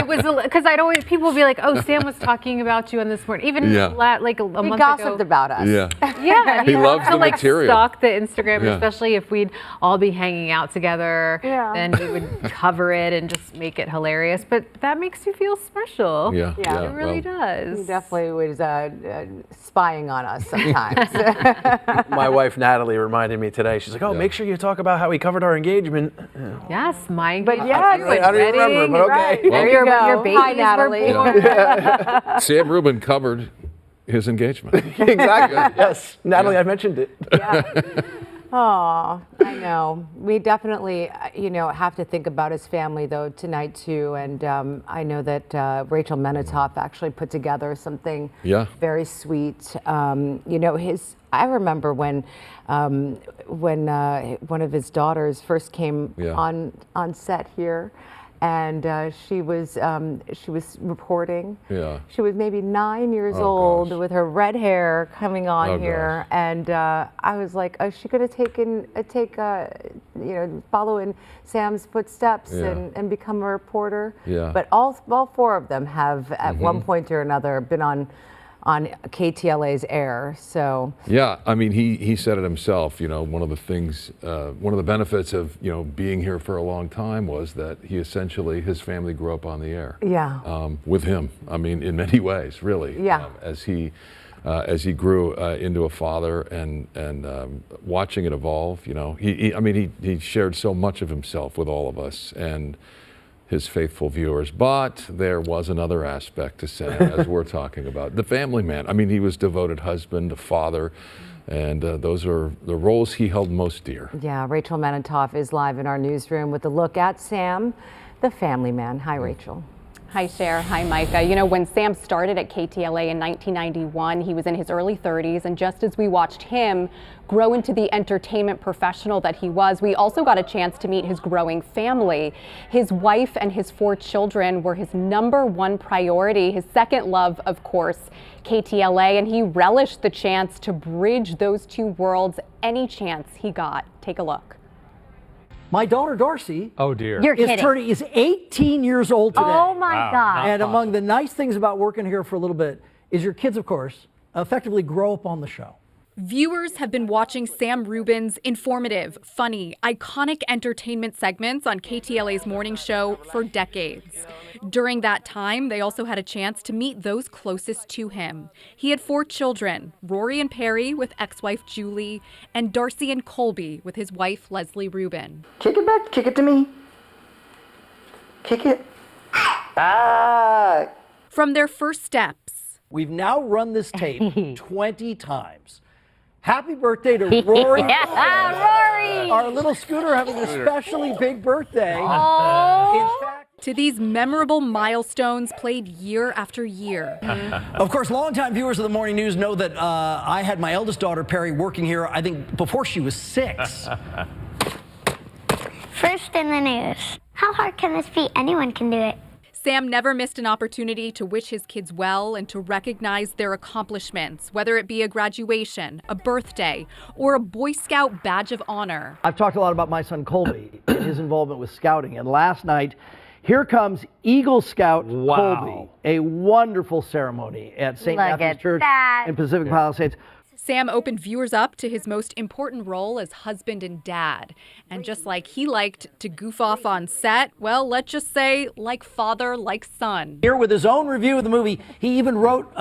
was because I'd always people would be like, "Oh, Sam was talking about you on this morning." Even like a month ago, he gossiped about us. Yeah. Yeah, He loves the like material. stalk the Instagram, Yeah. especially if we'd all be hanging out together. Yeah. Then he would cover it and just make it hilarious. But that makes you feel special. Yeah. It really does. He definitely was spying on us sometimes. My wife Natalie reminded me today. She's like, "Oh, make sure you talk about how he covered our engagement." Yes, my. But yeah, I don't even remember, but okay. Right. There you go. Your babies Hi, Natalie. were born. Sam Rubin covered his engagement. Exactly. Yes, Natalie, I mentioned it. Oh, I know. We definitely, have to think about his family though tonight too. And I know that Rachel Menitoff actually put together something very sweet. I remember when one of his daughters first came on set here. And she was reporting. Yeah. She was maybe 9 years old with her red hair coming on here, and I was like, "Is she going to follow in Sam's footsteps and become a reporter?" Yeah. But all four of them have at one point or another been on KTLA's air. So yeah, I mean, he said it himself. One of the things, one of the benefits of being here for a long time was that his family grew up on the air. Yeah. With him, I mean, in many ways, really. Yeah. As he grew into a father and watching it evolve, he shared so much of himself with all of us and his faithful viewers. But there was another aspect to Sam, as we're talking about. The family man. I mean, he was devoted husband, a father, and those are the roles he held most dear. Yeah, Rachel Menitoff is live in our newsroom with a look at Sam, the family man. Hi, Rachel. Hi, Cher. Hi, Micah. When Sam started at KTLA in 1991, he was in his early 30s, and just as we watched him grow into the entertainment professional that he was, we also got a chance to meet his growing family. His wife and his 4 children were his #1 priority, his second love, of course, KTLA, and he relished the chance to bridge those two worlds any chance he got. Take a look. My daughter Darcy is 18 years old today. Oh my God. And among the nice things about working here for a little bit is your kids, of course, effectively grow up on the show. Viewers have been watching Sam Rubin's informative, funny, iconic entertainment segments on KTLA's morning show for decades. During that time, they also had a chance to meet those closest to him. He had 4 children, Rory and Perry with ex-wife Julie, and Darcy and Colby with his wife Leslie Rubin. Kick it back, kick it to me. Kick it. From their first steps. We've now run this tape 20 times. Happy birthday to Rory. Rory! Our little Scooter having an especially big birthday. Oh. In fact, To these memorable milestones played year after year. of course, longtime viewers of the morning news know that I had my eldest daughter, Perry, working here, I think, before she was 6. First in the news. How hard can this be? Anyone can do it. Sam never missed an opportunity to wish his kids well and to recognize their accomplishments, whether it be a graduation, a birthday, or a Boy Scout badge of honor. I've talked a lot about my son Colby and his involvement with scouting, and last night, here comes Eagle Scout Colby, a wonderful ceremony at St. Matthew's Church in Pacific Palisades. Sam opened viewers up to his most important role as husband and dad. And just like he liked to goof off on set, well, let's just say like father, like son. Here with his own review of the movie, he even wrote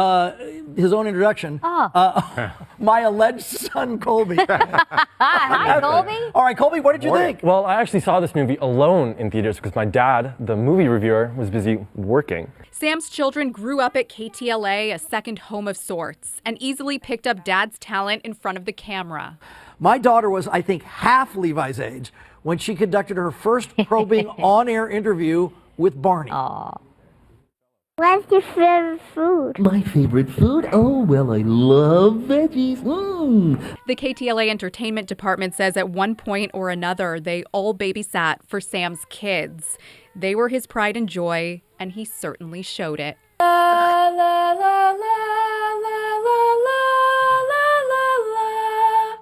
his own introduction. My alleged son, Colby. Hi, Colby. All right, Colby, what did you think? Well, I actually saw this movie alone in theaters because my dad, the movie reviewer, was busy working. Sam's children grew up at KTLA, a second home of sorts, and easily picked up dad's talent in front of the camera. My daughter was, I think, half Levi's age when she conducted her first probing on-air interview with Barney. What's your favorite food? My favorite food? Oh, well, I love veggies. The KTLA entertainment department says at one point or another, they all babysat for Sam's kids. They were his pride and joy, and he certainly showed it. La, la, la, la, la, la, la, la.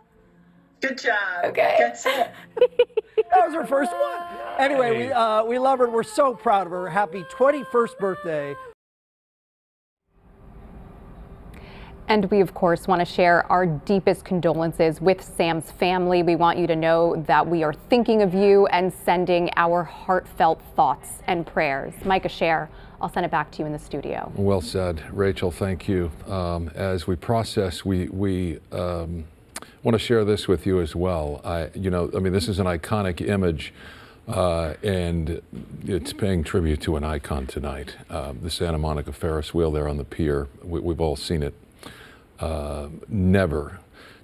Good job. Okay. That's it. That was her first one. Anyway, we love her. We're so proud of her. Happy 21st birthday. And we, of course, want to share our deepest condolences with Sam's family. We want you to know that we are thinking of you and sending our heartfelt thoughts and prayers. Micah, share. I'll send it back to you in the studio. Well said. Rachel, thank you. As we process, we want to share this with you as well. This is an iconic image, and it's paying tribute to an icon tonight. The Santa Monica Ferris wheel there on the pier. We've all seen it. Never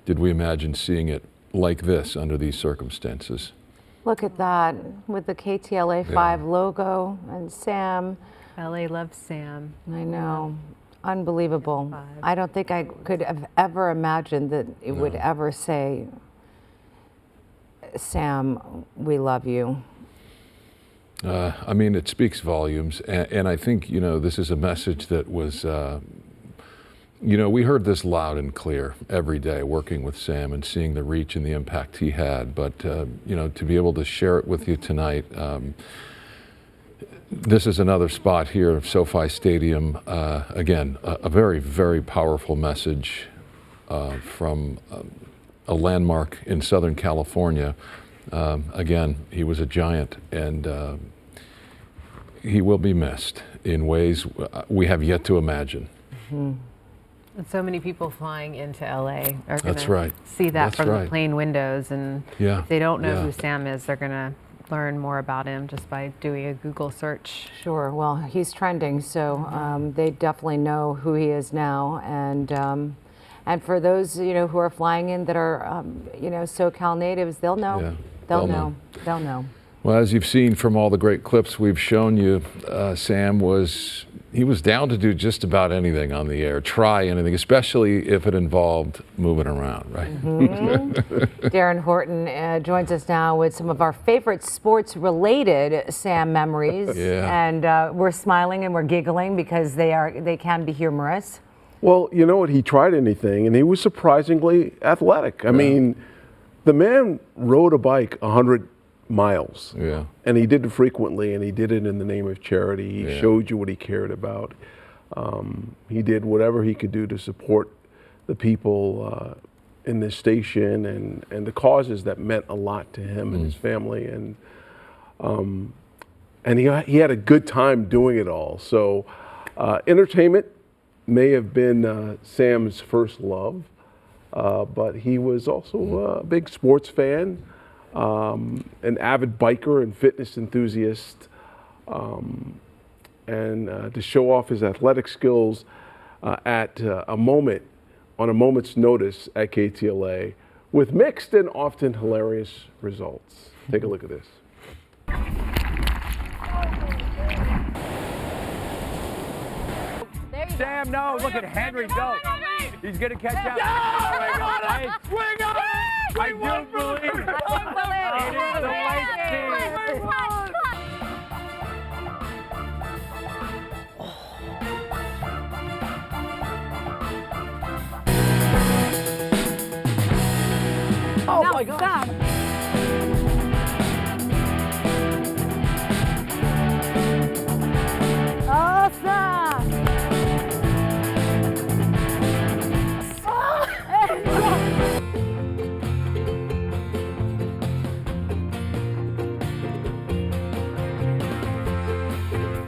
did we imagine seeing it like this under these circumstances. Look at that with the KTLA 5 logo and Sam. LA loves Sam. I know. Unbelievable. I don't think I could have ever imagined that it would ever say, Sam, we love you. It speaks volumes. And I think, this is a message that was, we heard this loud and clear every day working with Sam and seeing the reach and the impact he had. But, to be able to share it with you tonight, this is another spot here of SoFi Stadium. Again, a very, very powerful message from a landmark in Southern California. Again, he was a giant, and he will be missed in ways we have yet to imagine. And so many people flying into LA are going to see that from the plane windows, and if they don't know who Sam is, they're going to learn more about him just by doing a Google search. Sure. Well, he's trending, so they definitely know who he is now. And for those who are flying in that are SoCal natives, they'll know. Yeah, they'll know. They'll know. Well, as you've seen from all the great clips we've shown you, Sam was down to do just about anything on the air, try anything, especially if it involved moving around, right? Darren Horton joins us now with some of our favorite sports-related Sam memories. And we're smiling and we're giggling because they can be humorous. Well, you know what? He tried anything, and he was surprisingly athletic. I mean, the man rode a bike 100 miles. And he did it frequently, and he did it in the name of charity. He showed you what he cared about. He did whatever he could do to support the people in this station and the causes that meant a lot to him and his family. And he had a good time doing it all. So entertainment may have been Sam's first love, but he was also a big sports fan. An avid biker and fitness enthusiast, and to show off his athletic skills at a moment on a moment's notice at KTLA with mixed and often hilarious results. Take a look at this. Sam, no, look at Henry go. He's going to catch up. Yeah, we got it! I do believe it. It is the white team. Oh my God. Awesome.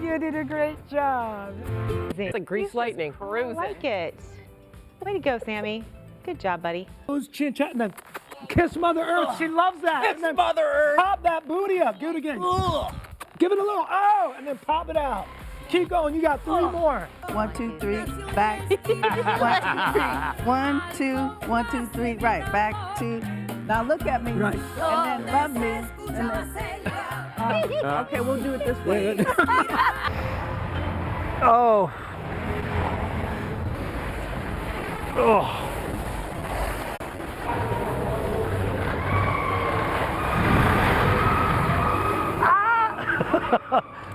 You did a great job. It's like grease lightning. I like it. Way to go, Sammy. Good job, buddy. Who's chin chat and then kiss Mother Earth. She loves that. Kiss And then Mother Earth. Pop that booty up. Do it again. Give it a little oh, and then pop it out. Keep going. You got 3 more. 1, 2, 3, back. 1, 2, 1, 2, 3, right. Back to. Now look at me. Right. And then love me. And then, okay, we'll do it this way. Oh. Oh.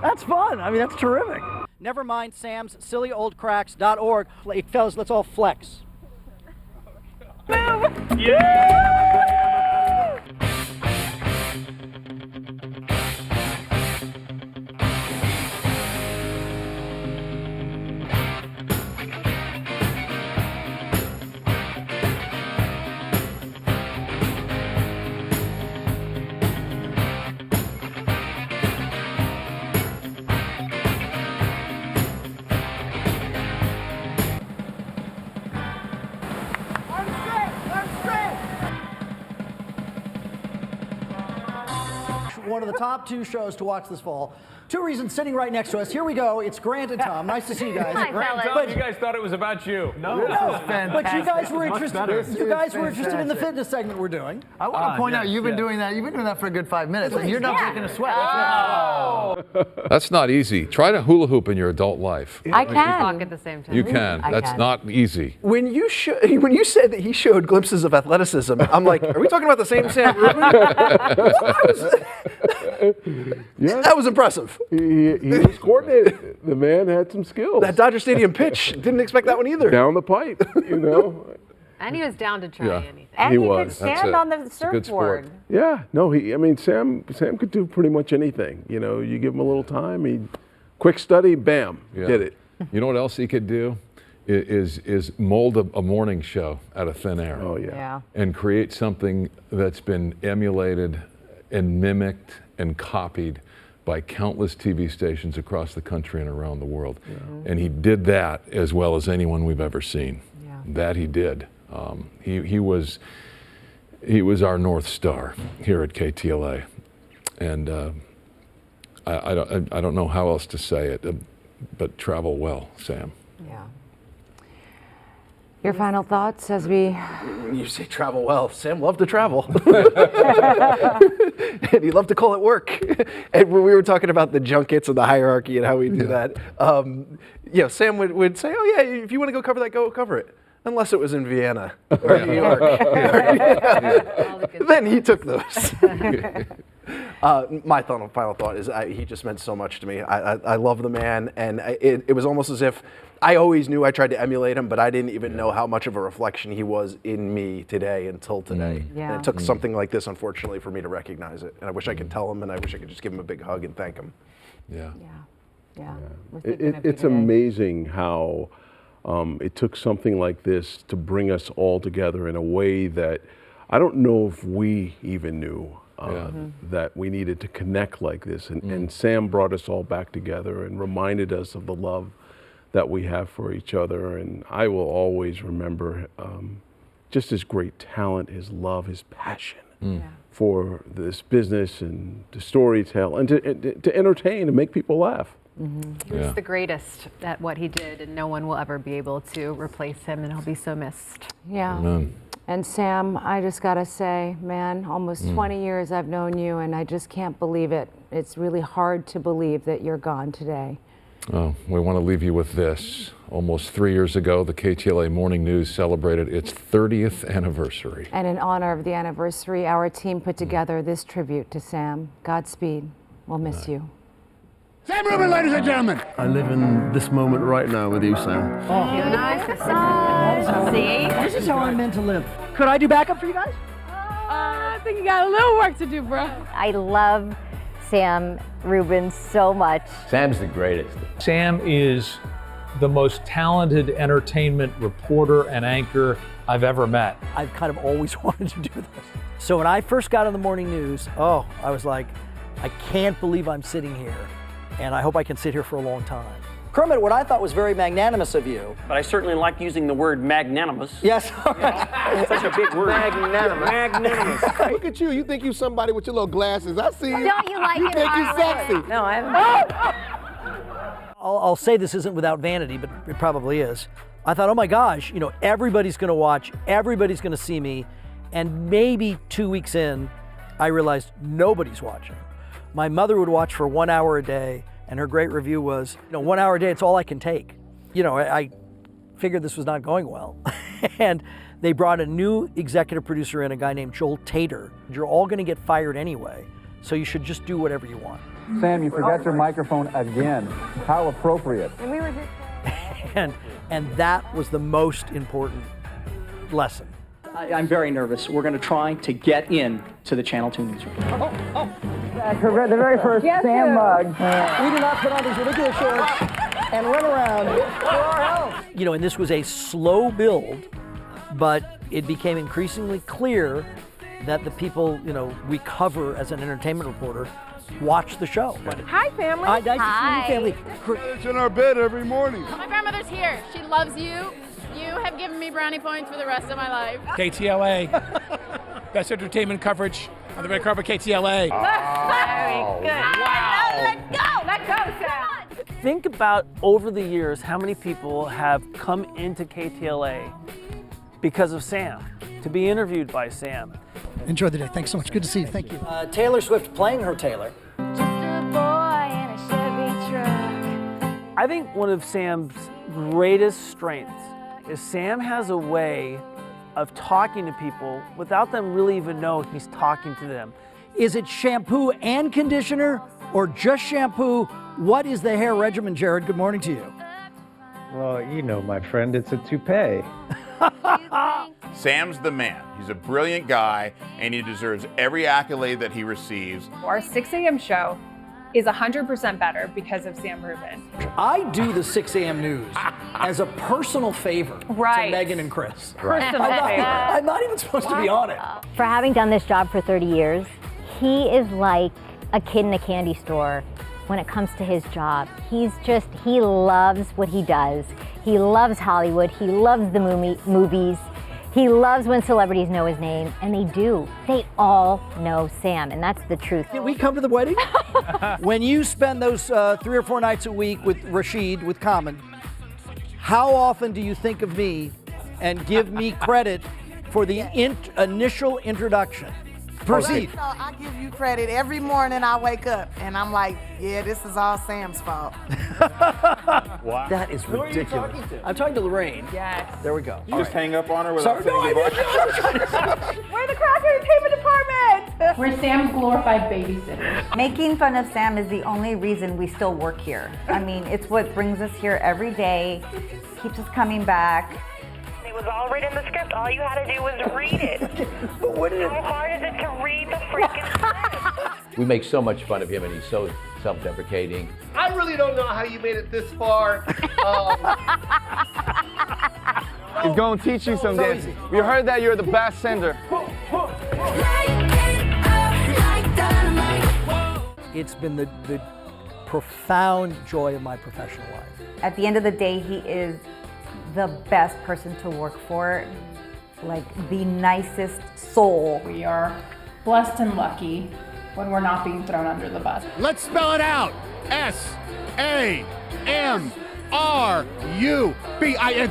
That's fun. I mean, that's terrific. Never mind Sam's sillyoldcracks.org. Fellas, let's all flex. Yeah! One of the top 2 shows to watch this fall. 2 reasons sitting right next to us. Here we go. It's Grant and Tom. Nice to see you guys. Hi, fellas. You guys thought it was about you. No, this is fantastic. But you guys were interested. You guys were interested in the fitness segment we're doing. I want to point out you've been doing that. You've been doing that for a good 5 minutes, and you're not breaking a sweat. That's not easy. Try to hula hoop in your adult life. I can talk at the same time. You can. That's not easy. When you said that he showed glimpses of athleticism, I'm like, are we talking about the same Sam Rubin? That was impressive. He was coordinated. The man had some skills. That Dodger Stadium pitch, didn't expect that one either. Down the pipe, you know. And he was down to try anything. And he he was. could stand on the surfboard. Yeah, no, I mean, Sam could do pretty much anything. You know, you give him a little time, quick study, bam, did it. You know what else he could do? Is mold a morning show out of thin air. Oh, yeah. And create something that's been emulated and mimicked and copied by countless TV stations across the country and around the world. And he did that as well as anyone we've ever seen. That he did. He was our North Star here at KTLA. And I don't know how else to say it, but travel well, Sam. Yeah. Your final thoughts as we... You say travel well. Sam loved to travel. And he loved to call it work. And when we were talking about the junkets and the hierarchy and how we do that, Sam would say, oh yeah, if you want to go cover that, go cover it. Unless it was in Vienna or New York. Then he took those. My final thought is he just meant so much to me. I love the man, and it was almost as if I always knew I tried to emulate him, but I didn't even know how much of a reflection he was in me today until today. Yeah. And it took something like this, unfortunately, for me to recognize it. And I wish I could tell him, and I wish I could just give him a big hug and thank him. Yeah. It's amazing how it took something like this to bring us all together in a way that I don't know if we even knew that we needed to connect like this. And Sam brought us all back together and reminded us of the love that we have for each other. And I will always remember just his great talent, his love, his passion for this business and to storytell and to entertain and make people laugh. He was the greatest at what he did, and no one will ever be able to replace him, and he'll be so missed. Yeah. Amen. And Sam, I just gotta say, man, almost 20 years I've known you, and I just can't believe it. It's really hard to believe that you're gone today. Oh, we want to leave you with this. Almost 3 years ago, the KTLA Morning News celebrated its 30th anniversary. And in honor of the anniversary, our team put together this tribute to Sam. Godspeed. We'll miss you. Sam Rubin, ladies and gentlemen. I live in this moment right now with you, Sam. Nice to see. This is how I'm meant to live. Could I do backup for you guys? I think you got a little work to do, bro. I love Sam Rubin so much. Sam's the greatest. Sam is the most talented entertainment reporter and anchor I've ever met. I've kind of always wanted to do this. So when I first got on the morning news, I was like, I can't believe I'm sitting here, and I hope I can sit here for a long time. Kermit, what I thought was very magnanimous of you. But I certainly like using the word magnanimous. Yes, all right. It's such a big word. Magnanimous. Magnanimous. Look at you. You think you somebody with your little glasses. I see you. Don't you like you it, think you Harley? sexy. No, I haven't. I'll say this isn't without vanity, but it probably is. I thought, oh my gosh, everybody's going to watch, everybody's going to see me, and maybe 2 weeks in, I realized nobody's watching. My mother would watch for 1 hour a day, and her great review was, 1 hour a day, it's all I can take. I figured this was not going well. And they brought a new executive producer in, a guy named Joel Tater. You're all going to get fired anyway, so you should just do whatever you want. Sam, you forgot your microphone again. How appropriate. And we were just... and that was the most important lesson. I'm very nervous. We're going to try to get in to the Channel 2 newsroom. The very first Sam mug. We do not put on these ridiculous shorts and run around for our health. And this was a slow build, but it became increasingly clear that the people, we cover as an entertainment reporter watch the show. Hi, family. Nice to see you, family. It's in our bed every morning. My grandmother's here. She loves you. You have given me brownie points for the rest of my life. KTLA. Best entertainment coverage on the red carpet, KTLA. Very good. Wow. Let's go. Let's go, Sam. Think about over the years how many people have come into KTLA because of Sam, to be interviewed by Sam. Enjoy the day. Thanks so much. Good to see you. Thank you. Taylor Swift playing her Taylor. Just a boy in a Chevy truck. I think one of Sam's greatest strengths is Sam has a way of talking to people without them really even know he's talking to them. Is it shampoo and conditioner or just shampoo? What is the hair regimen, Jared? Good morning to you. Well, my friend, it's a toupee. Sam's the man. He's a brilliant guy, and he deserves every accolade that he receives. Our 6 a.m. show is 100% better because of Sam Rubin. I do the 6 a.m. news as a personal favor to Megan and Chris. Personal favor. I'm not even supposed to be on it. For having done this job for 30 years, he is like a kid in a candy store when it comes to his job. He loves what he does. He loves Hollywood. He loves the movies. He loves when celebrities know his name, and they do. They all know Sam, and that's the truth. Did we come to the wedding? When you spend those 3 or 4 nights a week with Rashid, with Common, how often do you think of me and give me credit for the initial introduction? Proceed. I give you credit every morning I wake up, and I'm like, yeah, this is all Sam's fault. Wow. That is ridiculous. Who are you talking to? I'm talking to Lorraine. Yes. There we go. You just hang up on her without Sorry, saying goodbye? We're the Craft Entertainment Department. We're Sam's glorified babysitters. Making fun of Sam is the only reason we still work here. I mean, it's what brings us here every day, keeps us coming back. It was all written in the script. All you had to do was read it. How hard is it to read the freaking script? We make so much fun of him, and he's so self-deprecating. I really don't know how you made it this far. He's going to teach you some dancing. We heard that you're the best sender. It's been the profound joy of my professional life. At the end of the day, he is the best person to work for, like the nicest soul. We are blessed and lucky when we're not being thrown under the bus. Let's spell it out. S-A-M. S-A-M-R-U-B-I-N.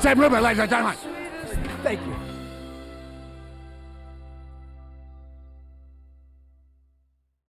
Sam Rubin, ladies and gentlemen. Thank you.